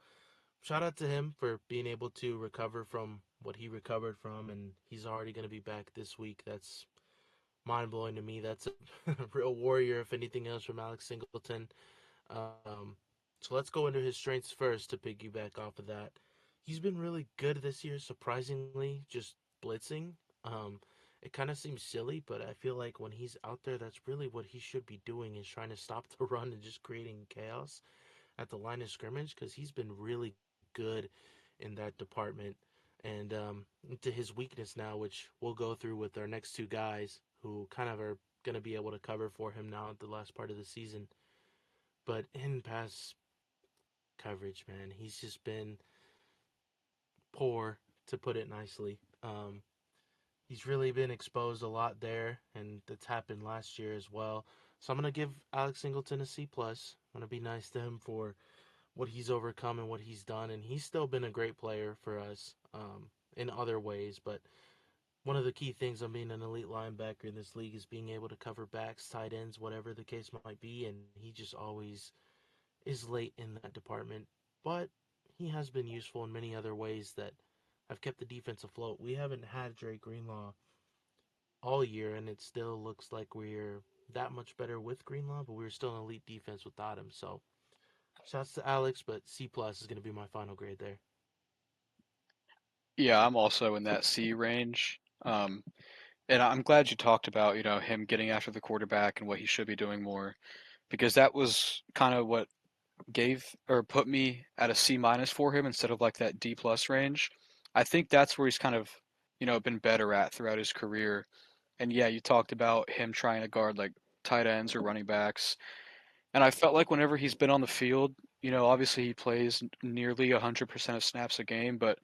shout out to him for being able to recover from what he recovered from, and he's already going to be back this week. That's mind blowing to me. That's a real warrior, if anything else, from Alex Singleton. Um, so let's go into his strengths first to piggyback off of that. He's been really good this year, surprisingly, just blitzing. Um, it kind of seems silly, but I feel like when he's out there, that's really what he should be doing is trying to stop the run and just creating chaos at the line of scrimmage because he's been really good in that department. And to his weakness now, which we'll go through with our next two guys who kind of are going to be able to cover for him now at the last part of the season. But in pass coverage, man, he's just been poor, to put it nicely. He's really been exposed a lot there, and that's happened last year as well. So I'm gonna give Alex Singleton a C plus. I'm gonna be nice to him for what he's overcome and what he's done, and he's still been a great player for us in other ways. But one of the key things on being an elite linebacker in this league is being able to cover backs, tight ends, whatever the case might be, and he just always is late in that department, but he has been useful in many other ways that have kept the defense afloat. We haven't had Drake Greenlaw all year, and it still looks like we're that much better with Greenlaw, but we're still an elite defense without him. So, shouts to Alex, but C plus is going to be my final grade there. Yeah, I'm also in that C range. And I'm glad you talked about, him getting after the quarterback and what he should be doing more, because that was kind of what gave or put me at a C minus for him instead of like that D plus range. I think that's where he's kind of, been better at throughout his career. And yeah, you talked about him trying to guard like tight ends or running backs. And I felt like whenever he's been on the field, obviously he plays nearly 100% of snaps a game, but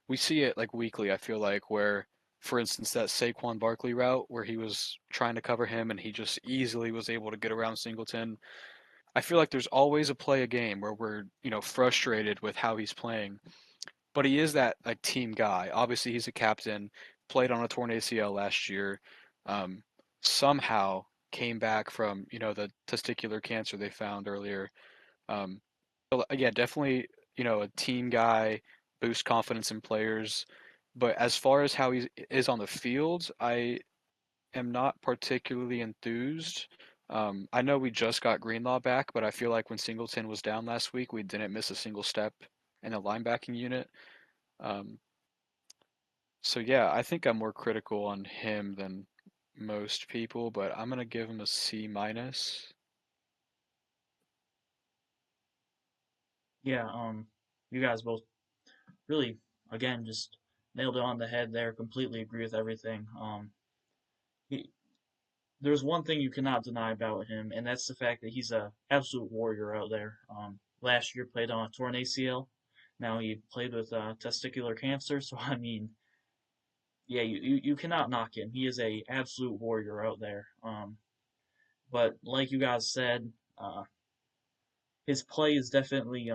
we see it like weekly, I feel like, where, for instance, that Saquon Barkley route where he was trying to cover him and he just easily was able to get around Singleton. I feel like there's always a play a game where we're, frustrated with how he's playing. But he is that like team guy. Obviously, he's a captain, played on a torn ACL last year, um, somehow came back from, the testicular cancer they found earlier. Um, yeah, definitely, a team guy, boost confidence in players. But as far as how he is on the field, I am not particularly enthused. I know we just got Greenlaw back, but I feel like when Singleton was down last week, we didn't miss a single step in the linebacking unit. Um, so yeah, I think I'm more critical on him than most people, but I'm gonna give him a C minus. Yeah, you guys both really, again, just nailed it on the head there. Completely agree with everything. He, there's one thing you cannot deny about him, and that's the fact that he's a absolute warrior out there. Last year played on a torn ACL. Now he played with testicular cancer. So I mean, yeah, you cannot knock him. He is a absolute warrior out there. But like you guys said, his play is definitely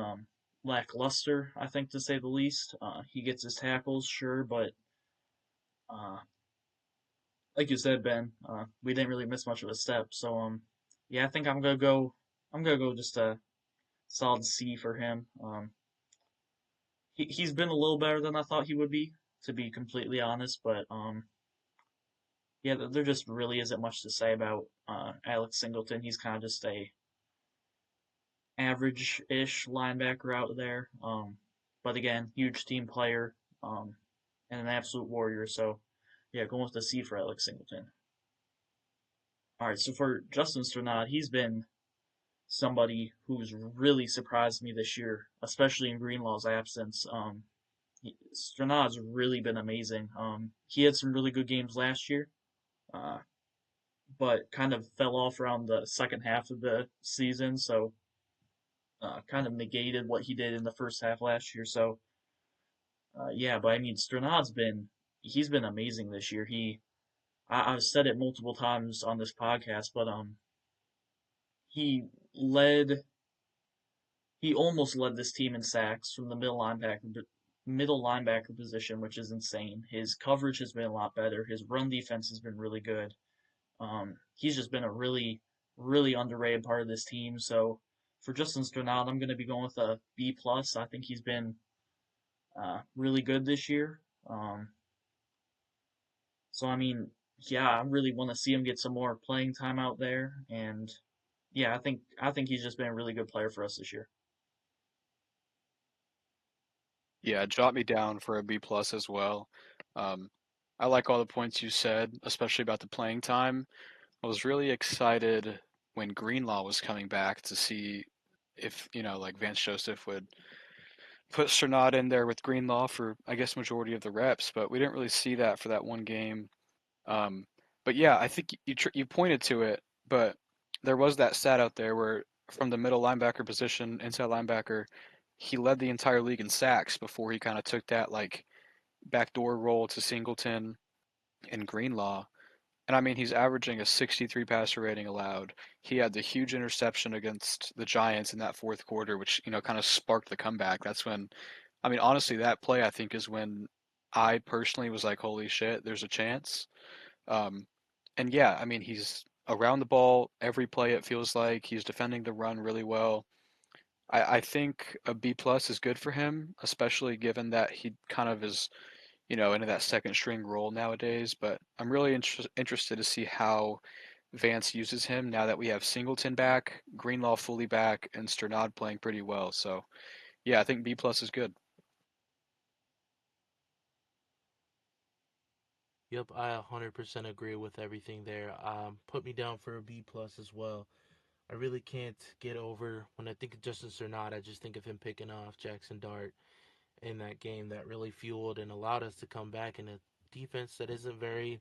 lackluster. I think to say the least. He gets his tackles, sure, but uh, like you said, Ben, we didn't really miss much of a step. So yeah, I think I'm gonna go. I'm gonna go just a solid C for him. He's been a little better than I thought he would be, to be completely honest. But yeah, there just really isn't much to say about Alex Singleton. He's kind of just a average-ish linebacker out there. But again, huge team player, and an absolute warrior. So yeah, going with the C for Alex Singleton. All right, so for Justin Sternad, he's been somebody who's really surprised me this year, especially in Greenlaw's absence. Sternad's really been amazing. He had some really good games last year, uh, but kind of fell off around the second half of the season, so kind of negated what he did in the first half last year. So yeah, but I mean, he's been amazing this year. I've said it multiple times on this podcast, but he led he almost led this team in sacks from the middle linebacker position, which is insane. His coverage has been a lot better. His run defense has been really good. He's just been a really underrated part of this team. So for Justin Sternad, I'm going to be going with a B plus. I think he's been really good this year. Um, so I mean, yeah, I really want to see him get some more playing time out there, and yeah, I think he's just been a really good player for us this year. Yeah, jot me down for a B plus as well. Um, I like all the points you said, especially about the playing time. I was really excited when Greenlaw was coming back to see if, like Vance Joseph would put Cernat in there with Greenlaw for, I guess, majority of the reps, but we didn't really see that for that one game. Um, but yeah, I think you pointed to it, but there was that stat out there where from the middle linebacker position, inside linebacker, he led the entire league in sacks before he kind of took that like backdoor roll to Singleton and Greenlaw. And I mean, he's averaging a 63 passer rating allowed. He had the huge interception against the Giants in that fourth quarter, which, kind of sparked the comeback. That's when, I mean, honestly, that play I think is when I personally was like, holy shit, there's a chance. Um, and yeah, I mean, he's around the ball every play, it feels like. He's defending the run really well. I think a B plus is good for him, especially given that he kind of is into that second string role nowadays. But I'm really interested to see how Vance uses him now that we have Singleton back, Greenlaw fully back, and Sternad playing pretty well. So yeah, I think B plus is good. Yep, I 100% agree with everything there. Put me down for a B plus as well. I really can't get over when I think of Justin Cernat. I just think of him picking off Jackson Dart in that game that really fueled and allowed us to come back in a defense that isn't very,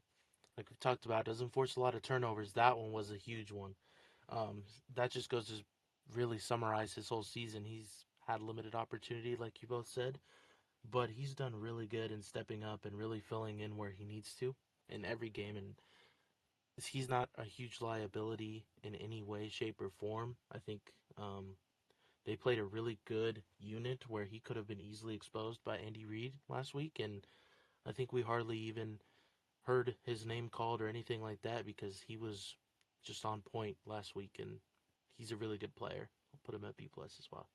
like we've talked about, doesn't force a lot of turnovers. That one was a huge one. That just goes to really summarize his whole season. He's had limited opportunity, like you both said, but he's done really good in stepping up and really filling in where he needs to in every game. And he's not a huge liability in any way, shape, or form. I think they played a really good unit where he could have been easily exposed by Andy Reid last week, and I think we hardly even heard his name called or anything like that because he was just on point last week, and he's a really good player. I'll put him at B plus as well.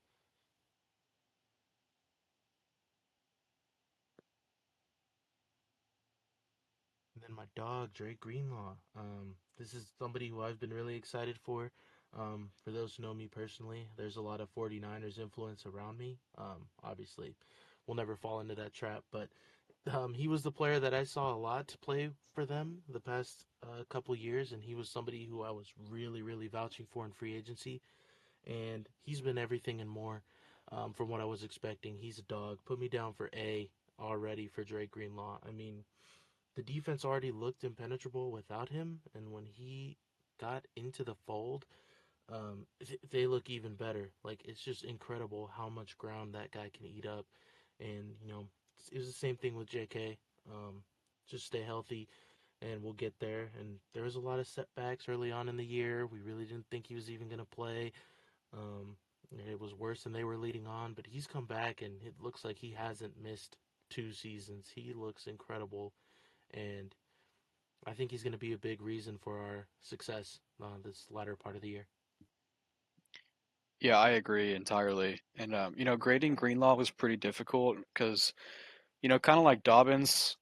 And then my dog, Drake Greenlaw. This is somebody who I've been really excited for. For those who know me personally, there's a lot of 49ers influence around me. Obviously, we'll never fall into that trap, but he was the player that I saw a lot to play for them the past couple years, and he was somebody who I was really, really vouching for in free agency. And he's been everything and more from what I was expecting. He's a dog. Put me down for A already for Drake Greenlaw. I mean, the defense already looked impenetrable without him, and when he got into the fold, they look even better. Like it's just incredible how much ground that guy can eat up, and it was the same thing with J.K. Just stay healthy, and we'll get there. And there was a lot of setbacks early on in the year. We really didn't think he was even going to play. Um, it was worse than they were leading on, but he's come back, and it looks like he hasn't missed 2 seasons. He looks incredible, and I think he's going to be a big reason for our success this latter part of the year. Yeah, I agree entirely. And grading Greenlaw was pretty difficult because kind of like Dobbins.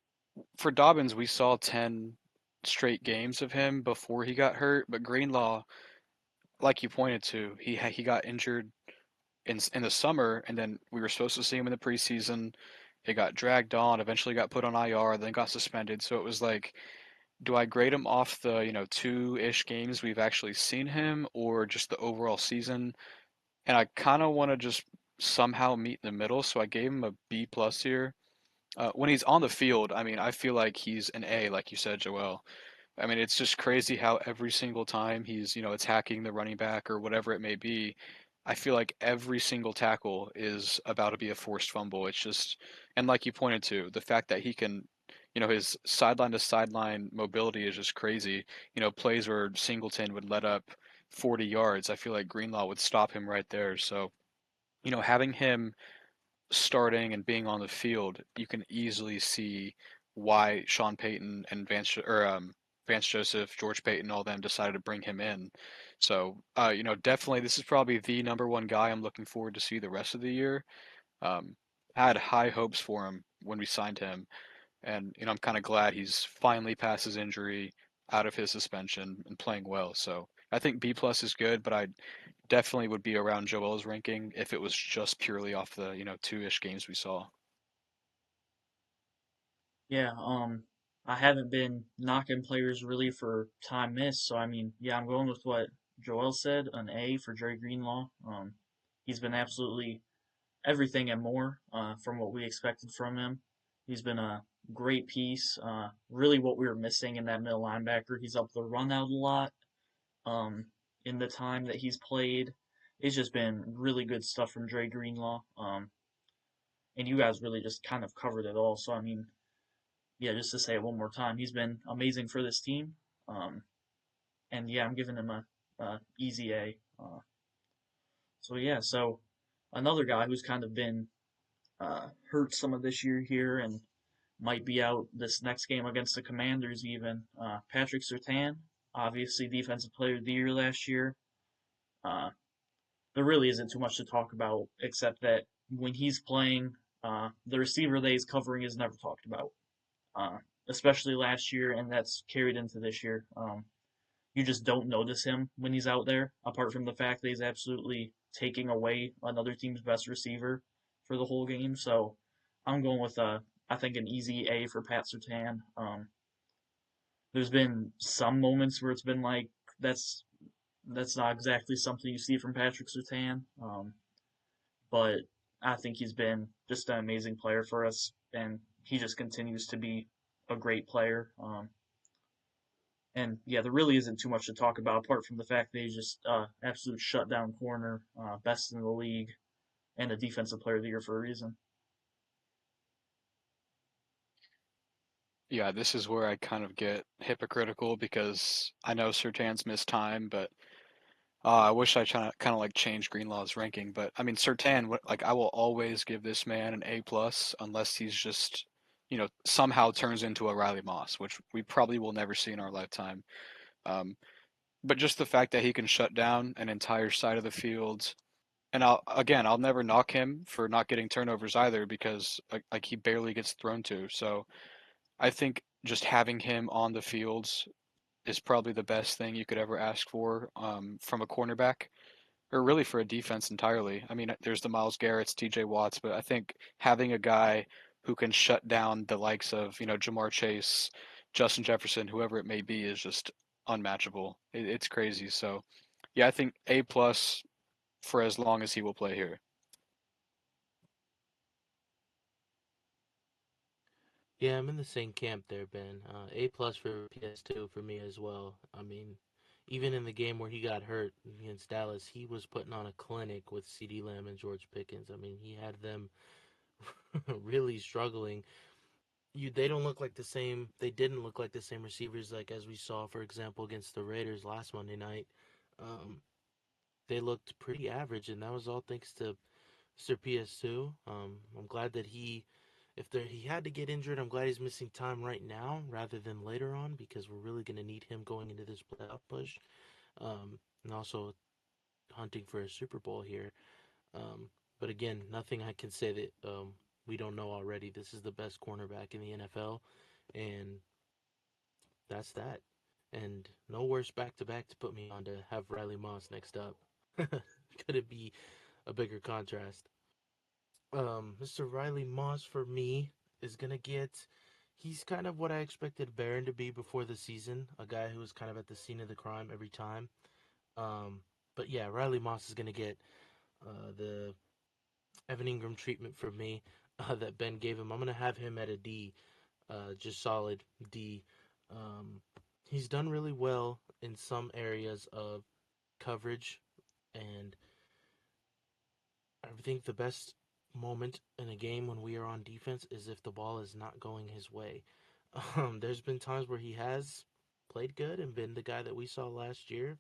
For Dobbins, we saw 10 straight games of him before he got hurt, but Greenlaw, like you pointed to, he got injured in the summer, and then we were supposed to see him in the preseason. It got dragged on, eventually got put on IR, then got suspended. So it was like do I grade him off the, two-ish games we've actually seen him or just the overall season? And I kind of want to just somehow meet in the middle, so I gave him a B plus here. When he's on the field, I mean, I feel like he's an A, like you said, Joel. I mean, it's just crazy how every single time he's, attacking the running back or whatever it may be, I feel like every single tackle is about to be a forced fumble. It's just, and like you pointed to, the fact that he can, his sideline to sideline mobility is just crazy. Plays where Singleton would let up 40 yards, I feel like Greenlaw would stop him right there. So, having him starting and being on the field, you can easily see why Sean Payton and Vance Joseph, George Payton, all them decided to bring him in. So, definitely this is probably the number one guy I'm looking forward to see the rest of the year. Um, had high hopes for him when we signed him, and I'm kind of glad he's finally past his injury, out of his suspension, and playing well. So I think B plus is good, but I definitely would be around Joel's ranking if it was just purely off the, two-ish games we saw. Yeah, I haven't been knocking players really for time missed, so I mean, yeah, I'm going with what Joel said, an A for Dre Greenlaw. He's been absolutely everything and more from what we expected from him. He's been a great piece, really what we were missing in that middle linebacker. He's up the run out a lot um, in the time that he's played. It's just been really good stuff from Dre Greenlaw. And you guys really just kind of covered it all. So, I mean, yeah, just to say it one more time, he's been amazing for this team. Um, and yeah, I'm giving him a easy A. So yeah, so another guy who's kind of been hurt some of this year here and might be out this next game against the Commanders even. Patrick Surtain, obviously Defensive Player of the Year last year. Uh, there really isn't too much to talk about except that when he's playing, the receiver that he's covering is never talked about, uh, especially last year, and that's carried into this year. You just don't notice him when he's out there, apart from the fact that he's absolutely taking away another team's best receiver for the whole game. So I'm going with I think an easy A for Pat Surtain. There's been some moments where it's been like that's that's not exactly something you see from Patrick Surtain, but I think he's been just an amazing player for us, and he just continues to be a great player. And yeah, there really isn't too much to talk about apart from the fact that he's just absolute shutdown corner, best in the league, and a defensive player of the year for a reason. Yeah, this is where I kind of get hypocritical because I know Sertan's missed time, but I wish I kind of like changed Greenlaw's ranking. But I mean, Sertan, like I will always give this man an A plus unless he's just, somehow turns into a Riley Moss, which we probably will never see in our lifetime. Um, but just the fact that he can shut down an entire side of the field. And I'll never knock him for not getting turnovers either because like he barely gets thrown to. So I think just having him on the fields is probably the best thing you could ever ask for from a cornerback or really for a defense entirely. I mean, there's the Miles Garrett's, T.J. Watts, but I think having a guy who can shut down the likes of Jamar Chase, Justin Jefferson, whoever it may be, is just unmatchable. It's crazy. So yeah, I think A plus for as long as he will play here. Yeah, I'm in the same camp there, Ben. A plus for PS2 for me as well. I mean, even in the game where he got hurt against Dallas, he was putting on a clinic with C.D. Lamb and George Pickens. I mean, he had them really struggling. They don't look like the same. They didn't look like the same receivers like as we saw, for example, against the Raiders last Monday night. Um, they looked pretty average, and that was all thanks to Mr. PS2. I'm glad that he had to get injured, I'm glad he's missing time right now rather than later on because we're really going to need him going into this playoff push, and also hunting for a Super Bowl here. Um, but again, nothing I can say that we don't know already. This is the best cornerback in the NFL, and that's that. And no worse back to back to put me on to have Riley Moss next up. Could it be a bigger contrast? Mr. Riley Moss for me is gonna get He's kind of what I expected Barron to be before the season, a guy who was kind of at the scene of the crime every time. Um, but yeah, Riley Moss is going to get the Evan Ingram treatment from me that Ben gave him. I'm going to have him at a D, just solid D. Um, he's done really well in some areas of coverage, and I think the best moment in a game when we are on defense is if the ball is not going his way. There's been times where he has played good and been the guy that we saw last year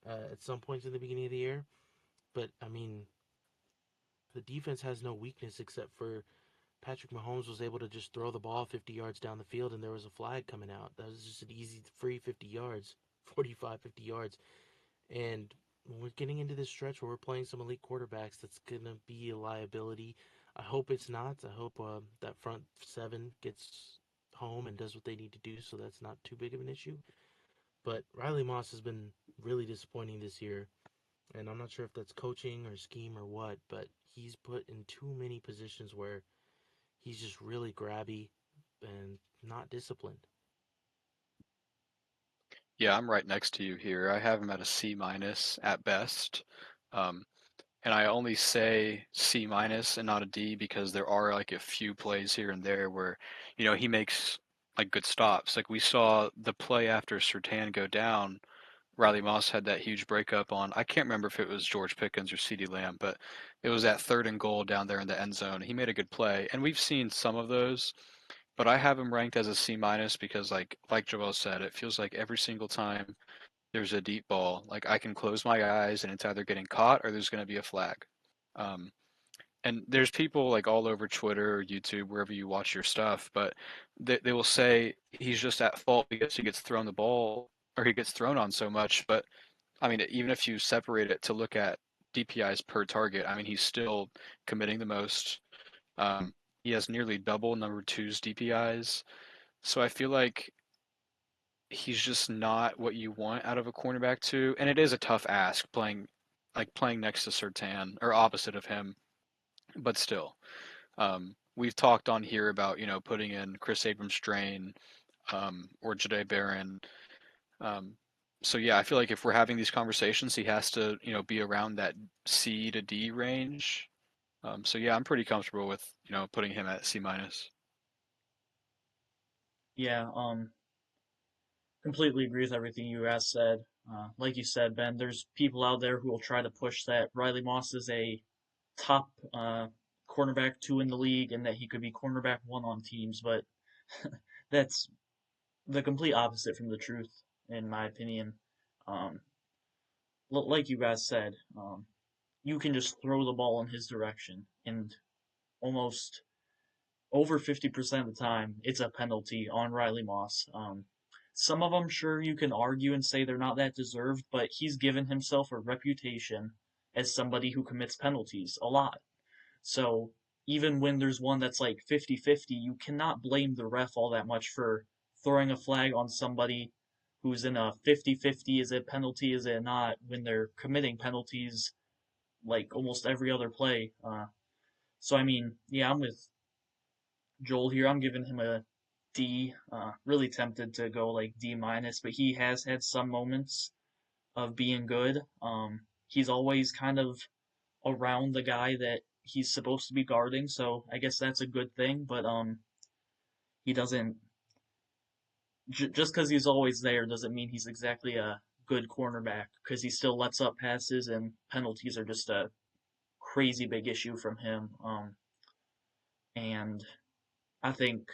at some points in the beginning of the year. But I mean, the defense has no weakness except for Patrick Mahomes was able to just throw the ball 50 yards down the field and there was a flag coming out. That was just an easy, free 50 yards, 45, 50 yards. And when we're getting into this stretch where we're playing some elite quarterbacks, that's going to be a liability. I hope it's not. I hope that front seven gets home and does what they need to do so that's not too big of an issue. But Riley Moss has been really disappointing this year. And I'm not sure if that's coaching or scheme or what, but he's put in too many positions where he's just really grabby and not disciplined. Yeah, I'm right next to you here. I have him at a C minus at best. Um, and I only say C minus and not a D because there are like a few plays here and there where, he makes like good stops. Like we saw the play after Sertan go down. Riley Moss had that huge breakup on, I can't remember if it was George Pickens or CeeDee Lamb, but it was that third and goal down there in the end zone. He made a good play. And we've seen some of those, but I have him ranked as a C minus because like Joel said, it feels like every single time there's a deep ball, like I can close my eyes and it's either getting caught or there's going to be a flag. Um, and there's people like all over Twitter or YouTube, wherever you watch your stuff, but they will say he's just at fault because he gets thrown the ball or he gets thrown on so much. But I mean, even if you separate it to look at DPIs per target, I mean, he's still committing the most. Um, he has nearly double number two's DPIs. So I feel like he's just not what you want out of a cornerback too. And it is a tough ask playing next to Sertan or opposite of him, but still. We've talked on here about, putting in Chris Abrams Strain, or Jade Barron. Um, so yeah, I feel like if we're having these conversations, he has to, be around that C to D range. So yeah, I'm pretty comfortable with, putting him at C minus. Yeah, completely agree with everything you guys said. Like you said, Ben, there's people out there who will try to push that Riley Moss is a top cornerback two in the league and that he could be cornerback one on teams, but that's the complete opposite from the truth, in my opinion. Um, like you guys said, you can just throw the ball in his direction, and almost over 50% of the time, it's a penalty on Riley Moss. Some of them, sure, you can argue and say they're not that deserved, but he's given himself a reputation as somebody who commits penalties a lot. So even when there's one that's like 50-50, you cannot blame the ref all that much for throwing a flag on somebody who's in a 50-50, is it a penalty, is it not, when they're committing penalties like almost every other play. So I mean, yeah, I'm with Joel here. I'm giving him a D. Really tempted to go like D minus, but he has had some moments of being good. He's always kind of around the guy that he's supposed to be guarding, so I guess that's a good thing. But he doesn't just because he's always there doesn't mean he's exactly a good cornerback because he still lets up passes and penalties are just a crazy big issue from him. And I think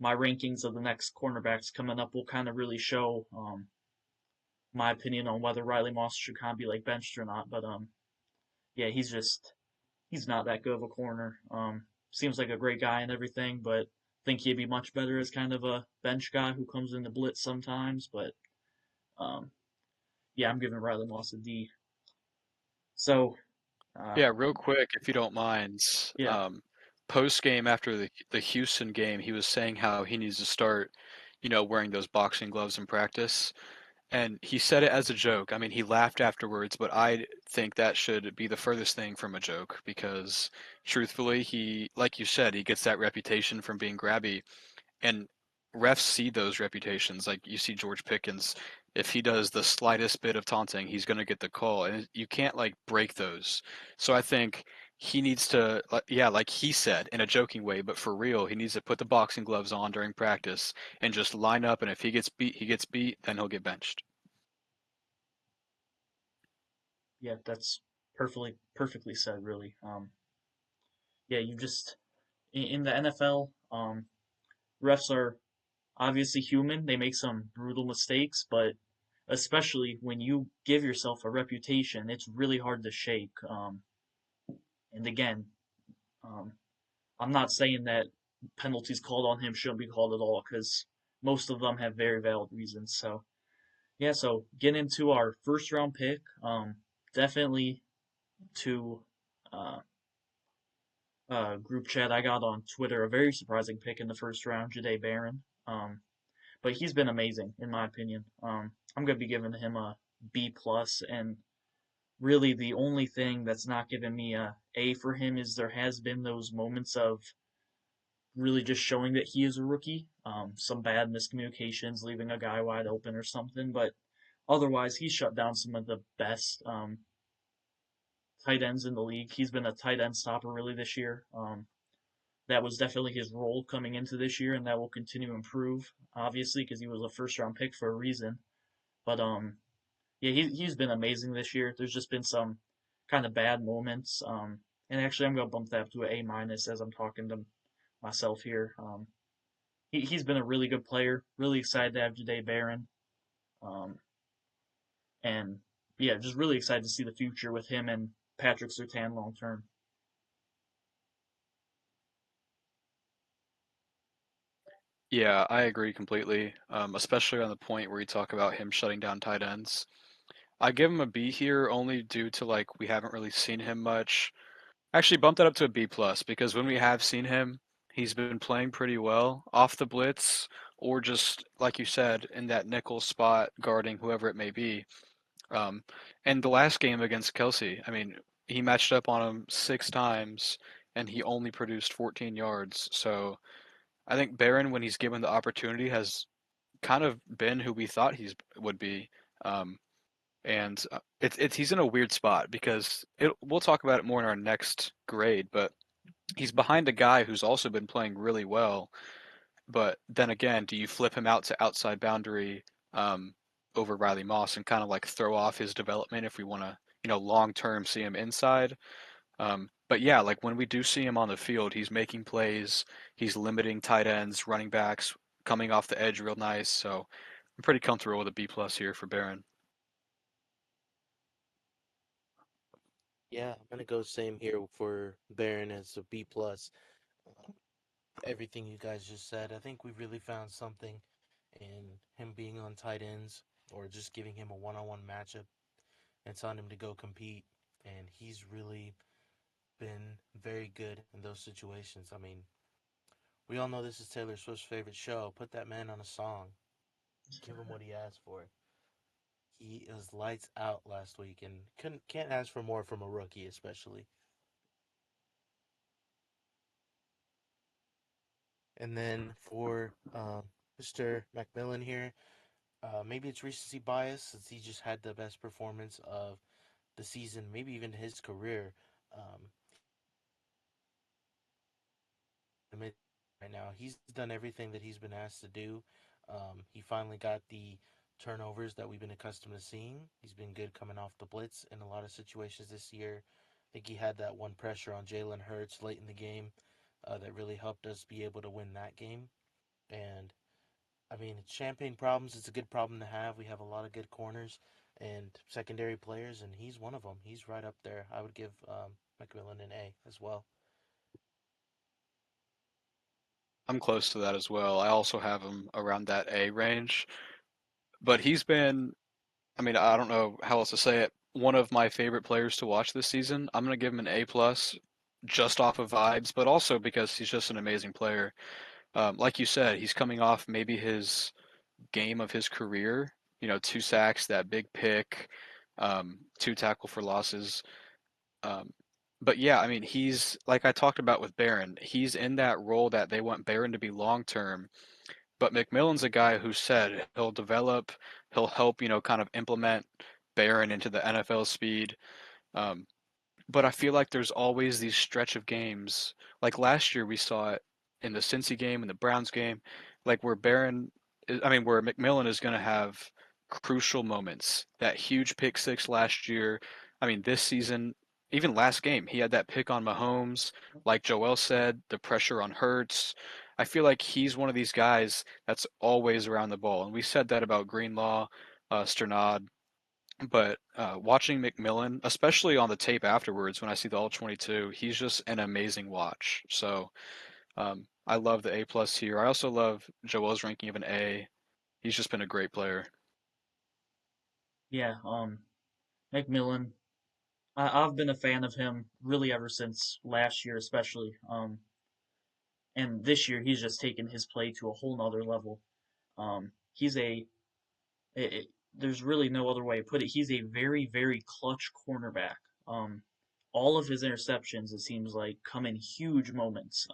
my rankings of the next cornerbacks coming up will kind of really show my opinion on whether Riley Moss should kind of be like benched or not. But yeah, he's not that good of a corner. Seems like a great guy and everything, but I think he'd be much better as kind of a bench guy who comes in the blitz sometimes. But um, yeah, I'm giving Riley Moss a D. So Yeah, real quick, if you don't mind. yeah, Post game after the Houston game, he was saying how he needs to start, wearing those boxing gloves in practice. And he said it as a joke. I mean, he laughed afterwards, but I think that should be the furthest thing from a joke because truthfully, like you said, he gets that reputation from being grabby. and refs see those reputations. Like you see George Pickens, if he does the slightest bit of taunting, he's going to get the call, and you can't like break those. So I think he needs to, yeah, like he said in a joking way, but for real, he needs to put the boxing gloves on during practice and just line up. And if he gets beat, he gets beat. Then he'll get benched. Yeah, that's perfectly said. Really. Yeah, you just in the NFL, refs are obviously human. They make some brutal mistakes, but especially when you give yourself a reputation, it's really hard to shake. And again, um, I'm not saying that penalties called on him shouldn't be called at all because most of them have very valid reasons. So yeah, so get into our first round pick. Definitely to uh, group chat I got on Twitter, a very surprising pick in the first round, Jade Barron. But he's been amazing in my opinion. I'm gonna be giving him a B plus, and really the only thing that's not giving me a A for him is there has been those moments of really just showing that he is a rookie. Some bad miscommunications, leaving a guy wide open or something, but otherwise he's shut down some of the best tight ends in the league. He's been a tight end stopper really this year. That was definitely his role coming into this year, and that will continue to improve, obviously, because he was a first round pick for a reason. But yeah, he's been amazing this year. There's just been some kind of bad moments. And actually, I'm gonna bump that up to an A minus as I'm talking to myself here. He's been a really good player. Really excited to have Jade Barron. Um, and yeah, just really excited to see the future with him and Patrick Surtain long term. Yeah, I agree completely. Especially on the point where you talk about him shutting down tight ends. I give him a B here only due to like we haven't really seen him much. Actually, bumped that up to a B plus because when we have seen him, he's been playing pretty well off the blitz or just like you said in that nickel spot guarding whoever it may be. Um, and the last game against Kelsey, I mean, he matched up on him 6 times and he only produced 14 yards. So I think Barron, when he's given the opportunity, has kind of been who we thought he would be. Um, and it's he's in a weird spot because we'll talk about it more in our next grade, but he's behind a guy who's also been playing really well. But then again, do you flip him out to outside boundary um, over Riley Moss and kind of like throw off his development if we want to, long term see him inside? But yeah, like when we do see him on the field, he's making plays, he's limiting tight ends, running backs, coming off the edge real nice. So I'm pretty comfortable with a B plus here for Barron. Yeah, I'm gonna go same here for Baron as a B plus. Uh, Everything you guys just said, I think we really found something in him being on tight ends or just giving him a one-on-one matchup and telling him to go compete. And he's really been very good in those situations. I mean, we all know this is Taylor Swift's favorite show. Put that man on a song. Give him what he asked for. He is lights out last week, and can't ask for more from a rookie, especially. And then for Mr. Macmillan here, maybe it's recency bias since he just had the best performance of the season, maybe even his career. Um, right now, he's done everything that he's been asked to do. He finally got the turnovers that we've been accustomed to seeing. He's been good coming off the blitz in a lot of situations this year. I think he had that one pressure on Jalen Hurts late in the game that really helped us be able to win that game. And I mean, it's champagne problems. It's a good problem to have. We have a lot of good corners and secondary players, and he's one of them. He's right up there. I would give McMillan an A as well. I'm close to that as well. I also have him around that A range, but he's been, I mean, I don't know how else to say it. One of my favorite players to watch this season. I'm gonna give him an A plus, just off of vibes, but also because he's just an amazing player. Like you said, he's coming off maybe his game of his career. 2 sacks, that big pick, 2 tackle for losses. Um, But yeah, I mean, he's like I talked about with Barron. He's in that role that they want Barron to be long term. But McMillan's a guy who said he'll develop, he'll help, kind of implement Barron into the NFL speed. Um, but I feel like there's always these stretch of games. Like last year, we saw it in the Cincy game and the Browns game, like where where McMillan is going to have crucial moments. That huge pick six last year. I mean, this season, even last game, he had that pick on Mahomes. Like Joel said, the pressure on Hurts. I feel like he's one of these guys that's always around the ball. And we said that about Greenlaw, Sternad, but watching McMillan, especially on the tape afterwards when I see the all 22, he's just an amazing watch. So I love the A plus here. I also love Joel's ranking of an A. He's just been a great player. Yeah, McMillan. I've been a fan of him really ever since last year, especially. And this year he's just taken his play to a whole nother level. He's there's really no other way to put it. He's a very, very clutch cornerback. Um, all of his interceptions, it seems like, come in huge moments.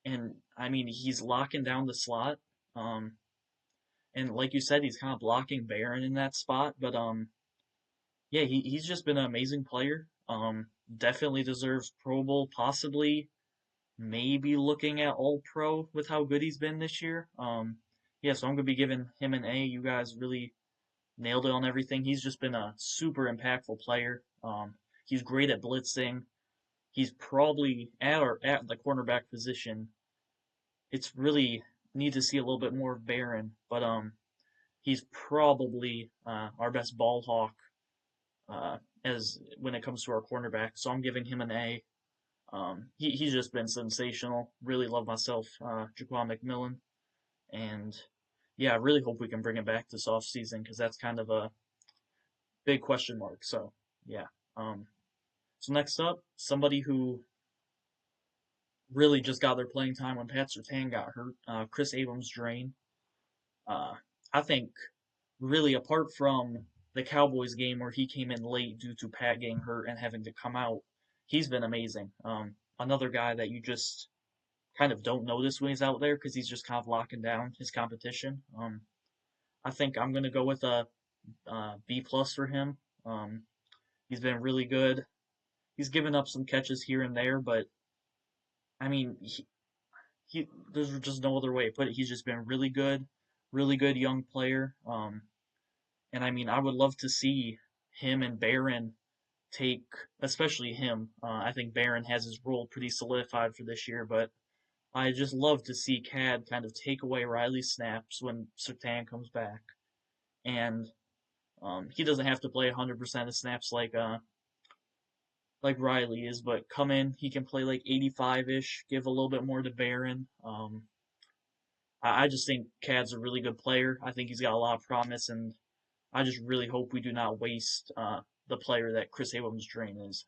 And I mean, he's locking down the slot. Um, and like you said, he's kind of blocking Barron in that spot. But yeah, he's just been an amazing player. Definitely deserves Pro Bowl, possibly, maybe looking at All Pro with how good he's been this year. Yeah, so I'm gonna be giving him an A. You guys really nailed it on everything. He's just been a super impactful player. He's great at blitzing. He's probably at the cornerback position. It's really need to see a little bit more of Barron, but he's probably our best ball hawk as when it comes to our cornerback. So I'm giving him an A. He's just been sensational. Really love myself, Jaquan McMillan, and yeah, I really hope we can bring him back this off season because that's kind of a big question mark. So yeah. Um, so next up, somebody who really just got their playing time when Pat Surtain got hurt, Chris Abrams-Drain. Uh, I think really apart from the Cowboys game where he came in late due to Pat getting hurt and having to come out, he's been amazing. Another guy that you just kind of don't notice when he's out there because he's just kind of locking down his competition. I think I'm gonna go with a B plus for him. Um, he's been really good. He's given up some catches here and there, but I mean, he there's just no other way to put it. He's just been really good young player. And I mean, I would love to see him and Barron take, especially him. I think Barron has his role pretty solidified for this year, but I just love to see Cad kind of take away Riley's snaps when Sertan comes back, and he doesn't have to play 100% of snaps like Riley is, but come in, he can play like 85-ish, give a little bit more to Barron. I just think Cad's a really good player. I think he's got a lot of promise, and I just really hope we do not waste the player that Chris Abrams-Drain is.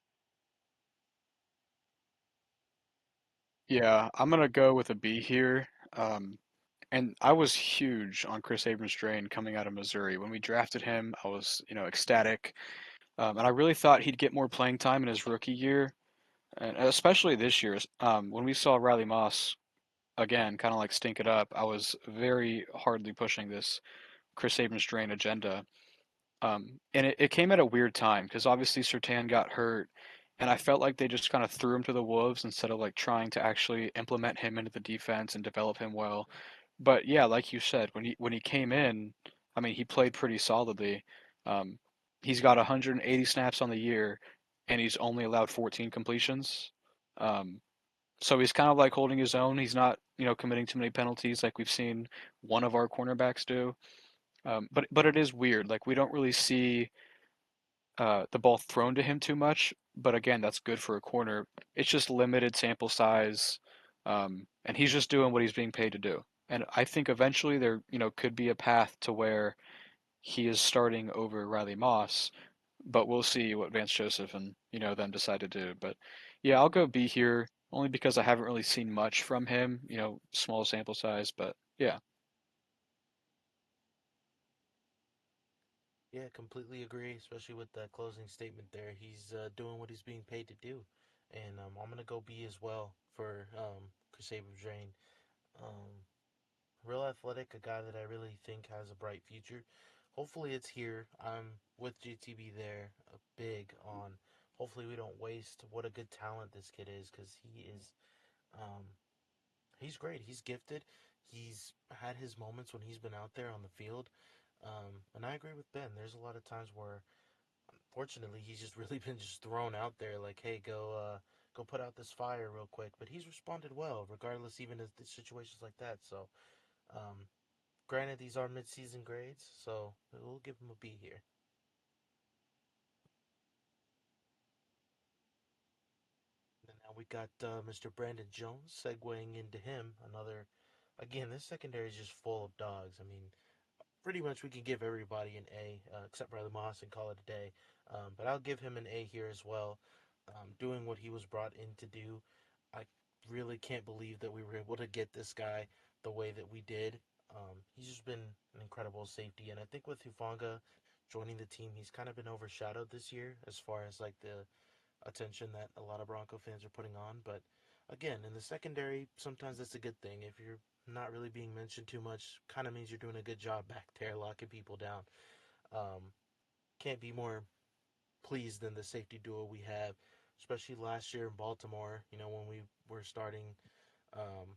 Yeah, I'm gonna go with a B here. And I was huge on Chris Abrams-Drain coming out of Missouri. When we drafted him, I was, ecstatic. And I really thought he'd get more playing time in his rookie year, and especially this year. When we saw Riley Moss again, kind of like stink it up, I was very hardly pushing this Chris Abrams-Drain agenda. And it came at a weird time because obviously Sertan got hurt, and I felt like they just kind of threw him to the wolves instead of like trying to actually implement him into the defense and develop him well. But yeah, like you said, when he came in, I mean, he played pretty solidly. Um, he's got 180 snaps on the year, and he's only allowed 14 completions. Um, so he's kind of like holding his own. He's not, committing too many penalties like we've seen one of our cornerbacks do. But it is weird. Like we don't really see the ball thrown to him too much. But again, that's good for a corner. It's just limited sample size, and he's just doing what he's being paid to do. And I think eventually there, could be a path to where he is starting over Riley Moss, but we'll see what Vance Joseph and them decide to do. But yeah, I'll go B here only because I haven't really seen much from him. Small sample size, but yeah. Yeah, completely agree, especially with that closing statement there. He's doing what he's being paid to do. And I'm going to go B as well for Kasabian Drain. Um, Real athletic, a guy that I really think has a bright future. Hopefully it's here. I'm with GTB there, big on. Hopefully we don't waste what a good talent this kid is because um, he's great. He's gifted. He's had his moments when he's been out there on the field. And I agree with Ben. There's a lot of times where, unfortunately, he's just really been just thrown out there, like, "Hey, go put out this fire real quick." But he's responded well, regardless, even in situations like that. So, um, granted, these are mid-season grades, so we'll give him a B here. And now we got Mr. Brandon Jones segueing into him. Another, again, this secondary is just full of dogs. I mean, pretty much we can give everybody an A, except Bradley Moss, and call it a day. But I'll give him an A here as well. Doing what he was brought in to do. I really can't believe that we were able to get this guy the way that we did. He's just been an incredible safety, and I think with Hufanga joining the team, he's kind of been overshadowed this year as far as like the attention that a lot of Bronco fans are putting on. But again, in the secondary, sometimes that's a good thing. If you're not really being mentioned too much, kind of means you're doing a good job back there, locking people down. Um, can't be more pleased than the safety duo we have, especially last year in Baltimore. You know, when we were starting, um,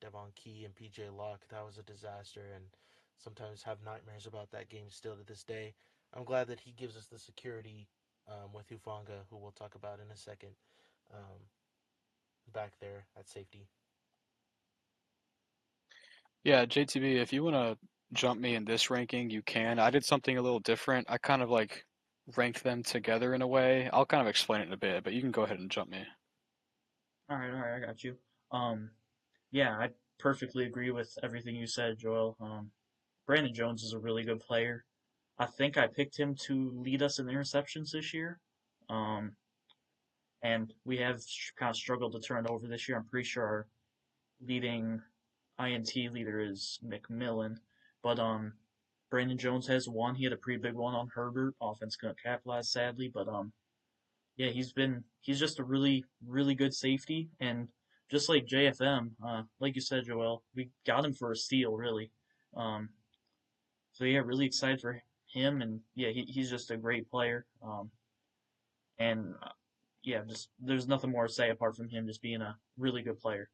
Devon Key and PJ Locke, that was a disaster, and sometimes have nightmares about that game still to this day. I'm glad that he gives us the security with Hufanga, who we'll talk about in a second, um, back there at safety. Yeah, JTB, if you want to jump me in this ranking, you can. I did something a little different. I kind of like ranked them together in a way. I'll kind of explain it in a bit, but you can go ahead and jump me. All right, I got you. Um, yeah, I perfectly agree with everything you said, Joel. Brandon Jones is a really good player. I think I picked him to lead us in interceptions this year. Um, and we have kind of struggled to turn it over this year. I'm pretty sure our leading INT leader is McMillan, but Brandon Jones has one. He had a pretty big one on Herbert. Offense couldn't capitalize, sadly, but yeah, he's just a really good safety, and just like JFM, like you said, Joel, we got him for a steal, really. Um, so yeah, really excited for him, and yeah, he's just a great player. And yeah, just there's nothing more to say apart from him just being a really good player.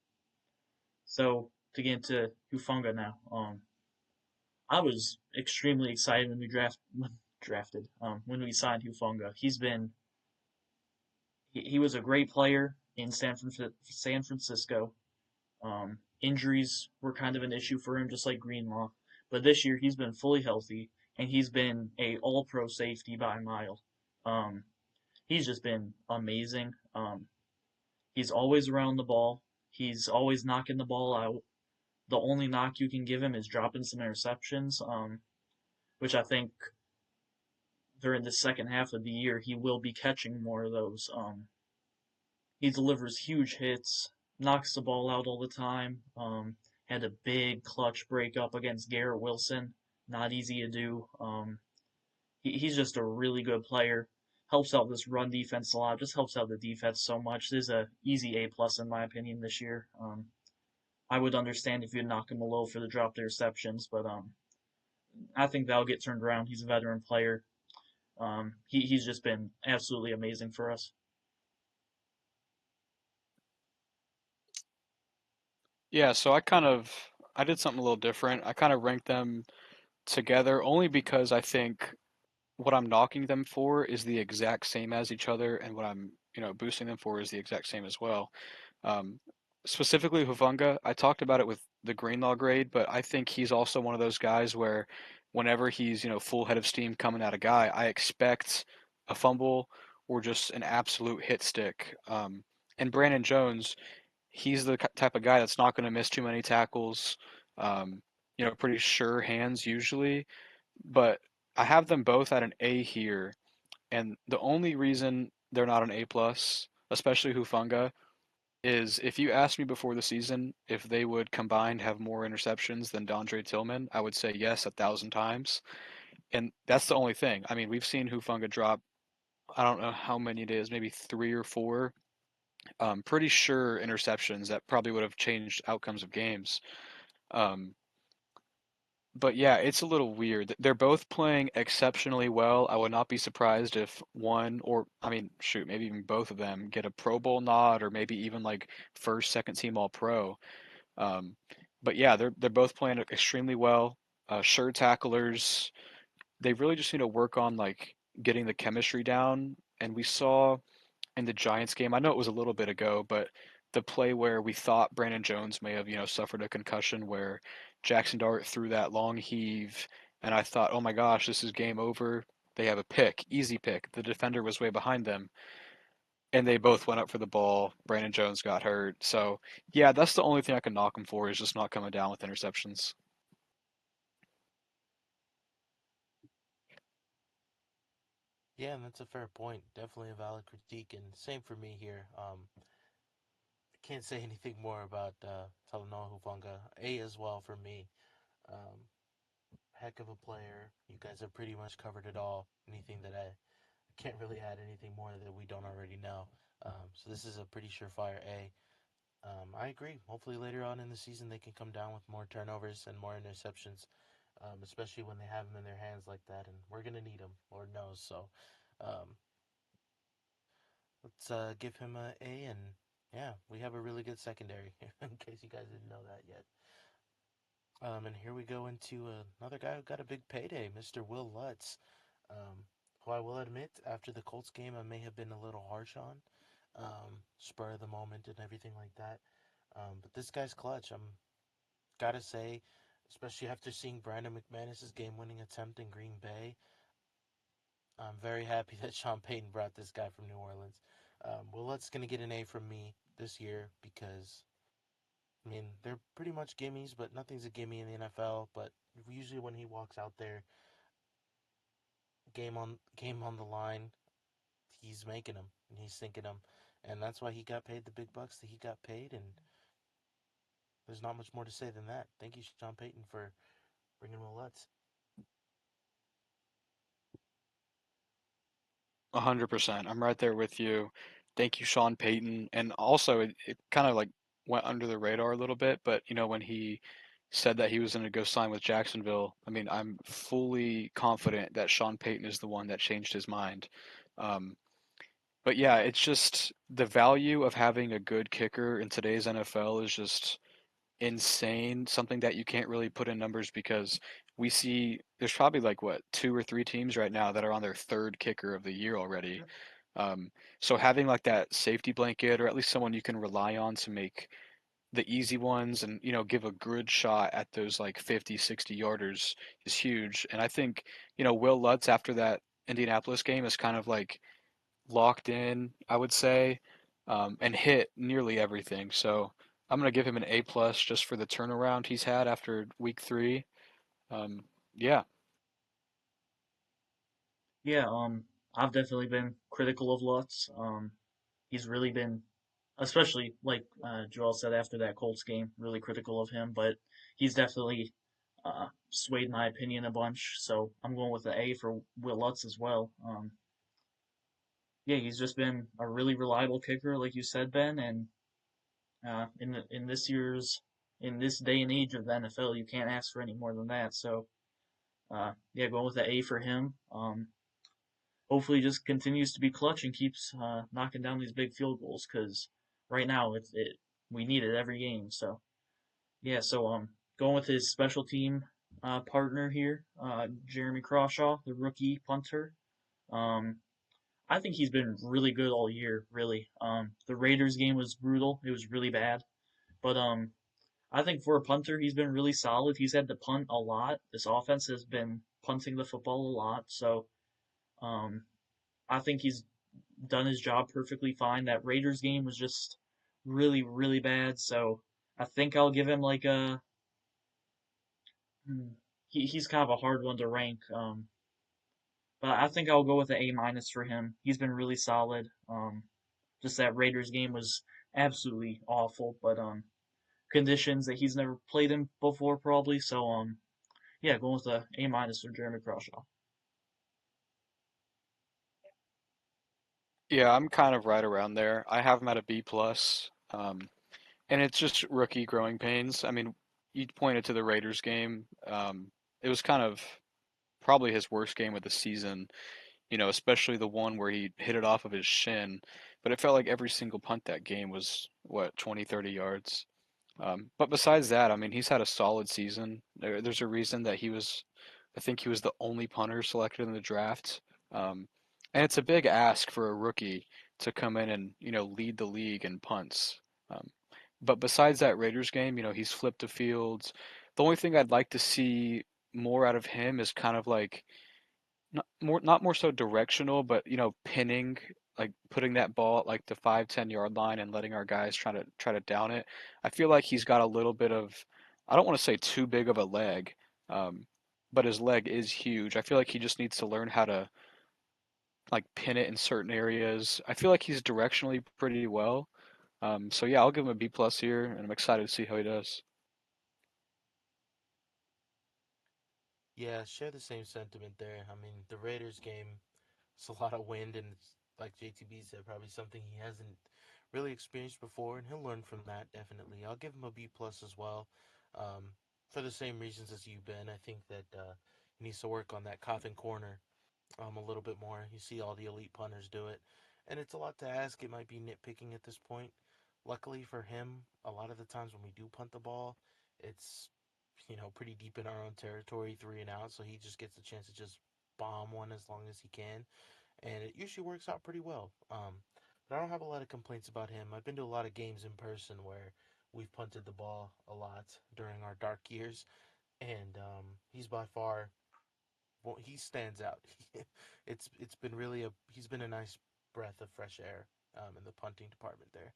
So to get into Hufunga now, I was extremely excited when we drafted when we signed Hufunga. He was a great player in San Francisco. Injuries were kind of an issue for him, just like Greenlaw. But this year he's been fully healthy and he's been a All Pro safety by a mile. Um, he's just been amazing. He's always around the ball. He's always knocking the ball out. The only knock you can give him is dropping some interceptions, which I think during the second half of the year he will be catching more of those. He delivers huge hits, knocks the ball out all the time. Had a big clutch breakup against Garrett Wilson. Not easy to do. He's just a really good player. Helps out this run defense a lot. Just helps out the defense so much. This is a easy A plus in my opinion this year. I would understand if you knock him below for the dropped interceptions, but I think that'll get turned around. He's a veteran player. He's just been absolutely amazing for us. Yeah, so I did something a little different. I kind of ranked them together only because I think what I'm knocking them for is the exact same as each other, and what I'm, boosting them for is the exact same as well. Um, Specifically Hufanga, I talked about it with the Greenlaw grade, but I think he's also one of those guys where whenever he's, full head of steam coming at a guy, I expect a fumble or just an absolute hit stick. And Brandon Jones, he's the type of guy that's not going to miss too many tackles. Um, pretty sure hands usually, but I have them both at an A here, and the only reason they're not an A plus, especially Hufanga, is if you asked me before the season if they would combined have more interceptions than Dondre Tillman, I would say yes 1,000 times. And that's the only thing. I mean, we've seen Hufanga drop, I don't know how many it is, maybe three or four. Pretty sure interceptions that probably would have changed outcomes of games. Um, but yeah, it's a little weird. They're both playing exceptionally well. I would not be surprised if one or I mean, shoot, maybe even both of them get a Pro Bowl nod or maybe even like first, second team All Pro. Um, but yeah, they're both playing extremely well. Sure tacklers. They really just need to work on like getting the chemistry down. And we saw in the Giants game, I know it was a little bit ago, but the play where we thought Brandon Jones may have, suffered a concussion where Jackson Dart threw that long heave, and I thought, oh my gosh, this is game over. They have a pick, easy pick. The defender was way behind them, and they both went up for the ball. Brandon Jones got hurt. So, yeah, that's the only thing I can knock him for is just not coming down with interceptions. Yeah, and that's a fair point. Definitely a valid critique, and same for me here. I can't say anything more about Talanoa Hufanga. A as well for me. Um, Heck of a player. You guys have pretty much covered it all. Anything that I can't really add anything more that we don't already know. So this is a pretty surefire A. I agree. Hopefully later on in the season they can come down with more turnovers and more interceptions, especially when they have them in their hands like that. And we're gonna need them, Lord knows. So um, let's give him a A. And yeah, we have a really good secondary. In case you guys didn't know that yet. And here we go into another guy who got a big payday, Mr. Will Lutz, who I will admit, after the Colts game, I may have been a little harsh on, spur of the moment and everything like that. But this guy's clutch. I'm gotta say, especially after seeing Brandon McManus's game-winning attempt in Green Bay, I'm very happy that Sean Payton brought this guy from New Orleans. Will Lutz gonna get an A from me this year because I mean, they're pretty much gimmies, but nothing's a gimme in the NFL. But usually when he walks out there, game on the line, he's making them and he's sinking them, and that's why he got paid the big bucks that he got paid. And there's not much more to say than that. Thank you, Sean Payton, for bringing Will Lutz. 100%. I'm right there with you. Thank you, Sean Payton. And also, it kind of like went under the radar a little bit, but when he said that he was going to go sign with Jacksonville, I mean, I'm fully confident that Sean Payton is the one that changed his mind. Um, but yeah, it's just the value of having a good kicker in today's NFL is just insane, something that you can't really put in numbers because we see there's probably like what two or three teams right now that are on their third kicker of the year already. Um, so having like that safety blanket or at least someone you can rely on to make the easy ones and give a good shot at those like 50, 60 yarders is huge. And I think Will Lutz after that Indianapolis game is kind of like locked in, I would say, and hit nearly everything. So I'm gonna give him an A plus just for the turnaround he's had after week three. Um, yeah, Yeah, I've definitely been critical of Lutz. He's really been, especially like Joel said after that Colts game, really critical of him. But he's definitely swayed my opinion a bunch. So I'm going with the A for Will Lutz as well. Yeah, he's just been a really reliable kicker, like you said, Ben. And in this day and age of the NFL, you can't ask for any more than that. So yeah, going with the A for him. Hopefully, just continues to be clutch and keeps knocking down these big field goals because right now we need it every game. So yeah, so going with his special team partner here, Jeremy Crawshaw, the rookie punter. Um, I think he's been really good all year. Really, the Raiders game was brutal. It was really bad, but I think for a punter, he's been really solid. He's had to punt a lot. This offense has been punting the football a lot, so um, I think he's done his job perfectly fine. That Raiders game was just really, really bad. So I think I'll give him like a. He's kind of a hard one to rank. But I think I'll go with an A minus for him. He's been really solid. Just that Raiders game was absolutely awful, but conditions that he's never played in before probably. So yeah, going with a A minus for Jeremy Crawshaw. Yeah, I'm kind of right around there. I have him at a B plus, and it's just rookie growing pains. I mean, you pointed to the Raiders game. It was kind of probably his worst game of the season. Especially the one where he hit it off of his shin. But it felt like every single punt that game was what 20, 30 yards. But besides that, I mean, he's had a solid season. There's a reason that I think he was the only punter selected in the draft. Um, and it's a big ask for a rookie to come in and, lead the league in punts. Um, but besides that Raiders game, he's flipped the fields. The only thing I'd like to see more out of him is kind of like not more so directional, but pinning, like putting that ball at like the 5, 10 yard line and letting our guys try to down it. I feel like he's got a little bit of, I don't want to say too big of a leg, um, but his leg is huge. I feel like he just needs to learn how to like pin it in certain areas. I feel like he's directionally pretty well. So yeah, I'll give him a B plus here, and I'm excited to see how he does. Yeah, share the same sentiment there. I mean, the Raiders game, it's a lot of wind, and it's, like JTB said, probably something he hasn't really experienced before, and he'll learn from that definitely. I'll give him a B plus as well, um, for the same reasons as you, Ben. I think that he needs to work on that coffin corner a little bit more. You see all the elite punters do it, and it's a lot to ask. It might be nitpicking at this point. Luckily for him, a lot of the times when we do punt the ball, it's pretty deep in our own territory, three and out. So he just gets a chance to just bomb one as long as he can, and it usually works out pretty well. But I don't have a lot of complaints about him. I've been to a lot of games in person where we've punted the ball a lot during our dark years, and he's by far, well, he stands out. It's been really a he's been a nice breath of fresh air in the punting department there.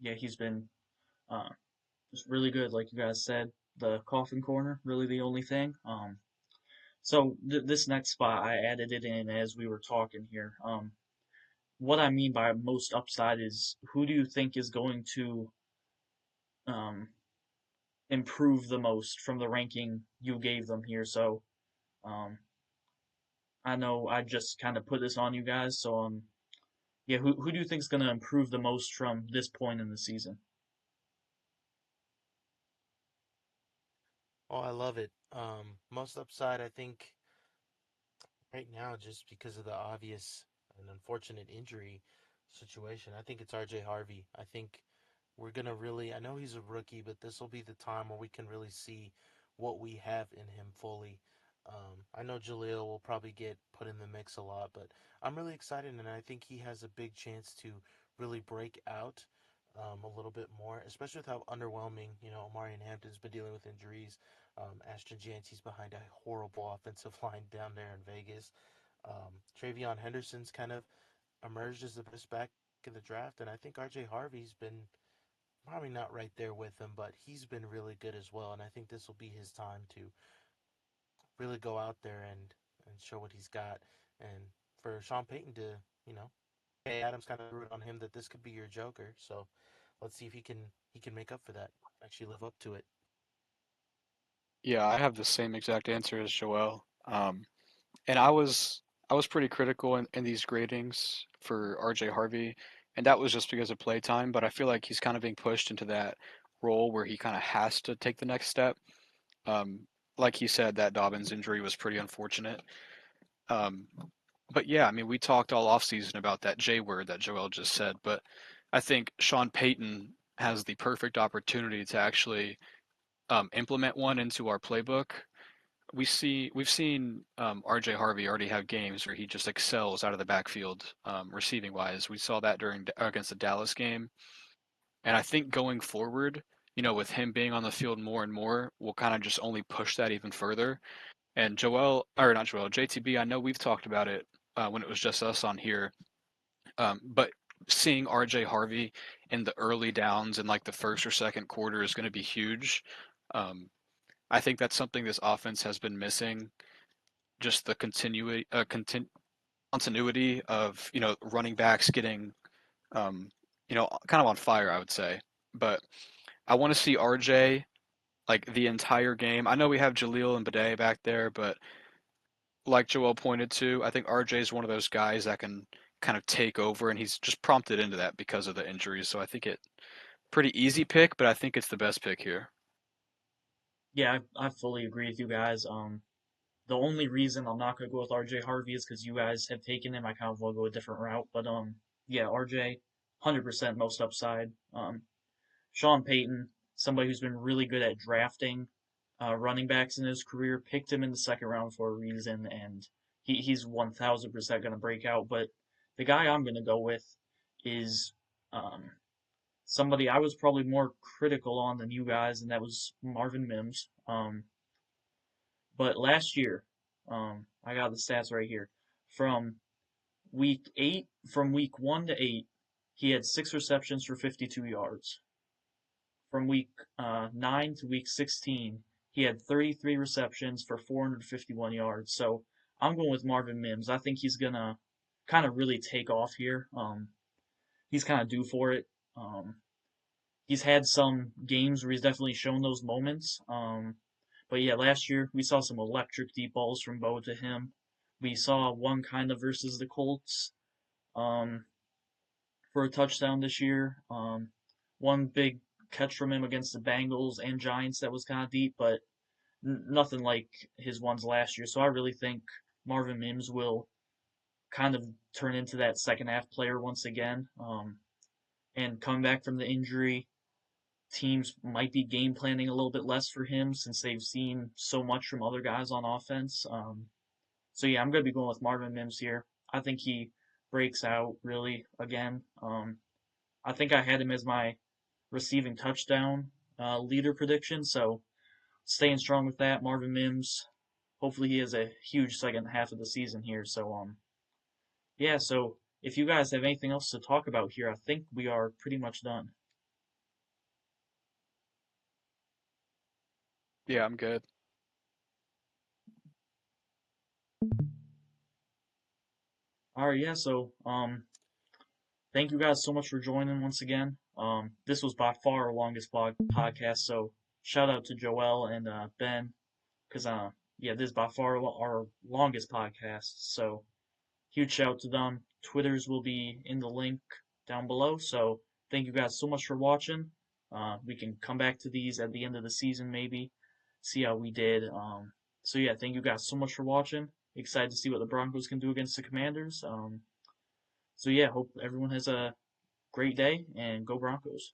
Yeah, he's been uh, just really good, like you guys said. The coffin corner, really the only thing. So this next spot, I added it in as we were talking here. What I mean by most upside is who do you think is going to um, improve the most from the ranking you gave them here? So um, I know I just kind of put this on you guys. So yeah, who do you think is going to improve the most from this point in the season? Oh, I love it. Most upside, I think, right now, just because of the obvious and unfortunate injury situation, I think it's RJ Harvey. I think we're gonna really. I know he's a rookie, but this will be the time where we can really see what we have in him fully. I know Jaleel will probably get put in the mix a lot, but I'm really excited, and I think he has a big chance to really break out a little bit more, especially with how underwhelming Omarion Hampton's been dealing with injuries. Ashton Janty's behind a horrible offensive line down there in Vegas. Travion Henderson's kind of emerged as the best back in the draft, and I think RJ Harvey's been probably not right there with him, but he's been really good as well. And I think this will be his time to really go out there and show what he's got. And for Sean Payton to, you know, hey, Adams kind of threw it on him that this could be your Joker. So let's see if he can make up for that, actually live up to it. Yeah, I have the same exact answer as Joel. And I was pretty critical in these gradings for RJ Harvey, and that was just because of playtime. But I feel like he's kind of being pushed into that role where he kind of has to take the next step. Um, like he said, that Dobbins injury was pretty unfortunate. Um, but yeah, I mean, we talked all offseason about that J word that Joel just said, but I think Sean Payton has the perfect opportunity to actually implement one into our playbook. We've seen RJ Harvey already have games where he just excels out of the backfield, receiving wise. We saw that during against the Dallas game, and I think going forward, with him being on the field more and more, we'll kind of just only push that even further. And Joel, or not Joel, JTB, I know we've talked about it when it was just us on here, but seeing RJ Harvey in the early downs in like the first or second quarter is going to be huge. Um, I think that's something this offense has been missing, just the continuity of running backs getting kind of on fire, I would say. But I want to see RJ like the entire game. I know we have Jaleel and Bidet back there, but like Joel pointed to, I think RJ is one of those guys that can kind of take over, and he's just prompted into that because of the injuries. So I think it pretty easy pick, but I think it's the best pick here. Yeah, I fully agree with you guys. The only reason I'm not gonna go with RJ Harvey is because you guys have taken him. I kind of want to go a different route, but yeah, RJ, 100% most upside. Sean Payton, somebody who's been really good at drafting running backs in his career, picked him in the second round for a reason, and he's 1,000% going to break out. But the guy I'm going to go with is um, somebody I was probably more critical on than you guys, and that was Marvin Mims. But last year, I got the stats right here. From from week 1 to 8, he had 6 receptions for 52 yards. From week 9 to week 16, he had 33 receptions for 451 yards. So I'm going with Marvin Mims. I think he's going to kind of really take off here. He's kind of due for it. He's had some games where he's definitely shown those moments. But yeah, last year we saw some electric deep balls from Bo to him. We saw one kind of versus the Colts um, for a touchdown this year. One big catch from him against the Bengals and Giants that was kind of deep, but nothing like his ones last year. So I really think Marvin Mims will kind of turn into that second half player once again. And coming back from the injury, teams might be game planning a little bit less for him since they've seen so much from other guys on offense. So yeah, I'm going to be going with Marvin Mims here. I think he breaks out really again. I think I had him as my receiving touchdown leader prediction. So staying strong with that, Marvin Mims. Hopefully he has a huge second half of the season here. So yeah. So if you guys have anything else to talk about here, I think we are pretty much done. Yeah, I'm good. All right. Yeah. So thank you guys so much for joining once again. This was by far our longest podcast. So shout out to Joel and Ben because yeah, this is by far our longest podcast. So huge shout out to them. Twitters will be in the link down below. So thank you guys so much for watching. We can come back to these at the end of the season, maybe see how we did. So yeah, thank you guys so much for watching. Excited to see what the Broncos can do against the Commanders. So yeah, hope everyone has a great day and go Broncos.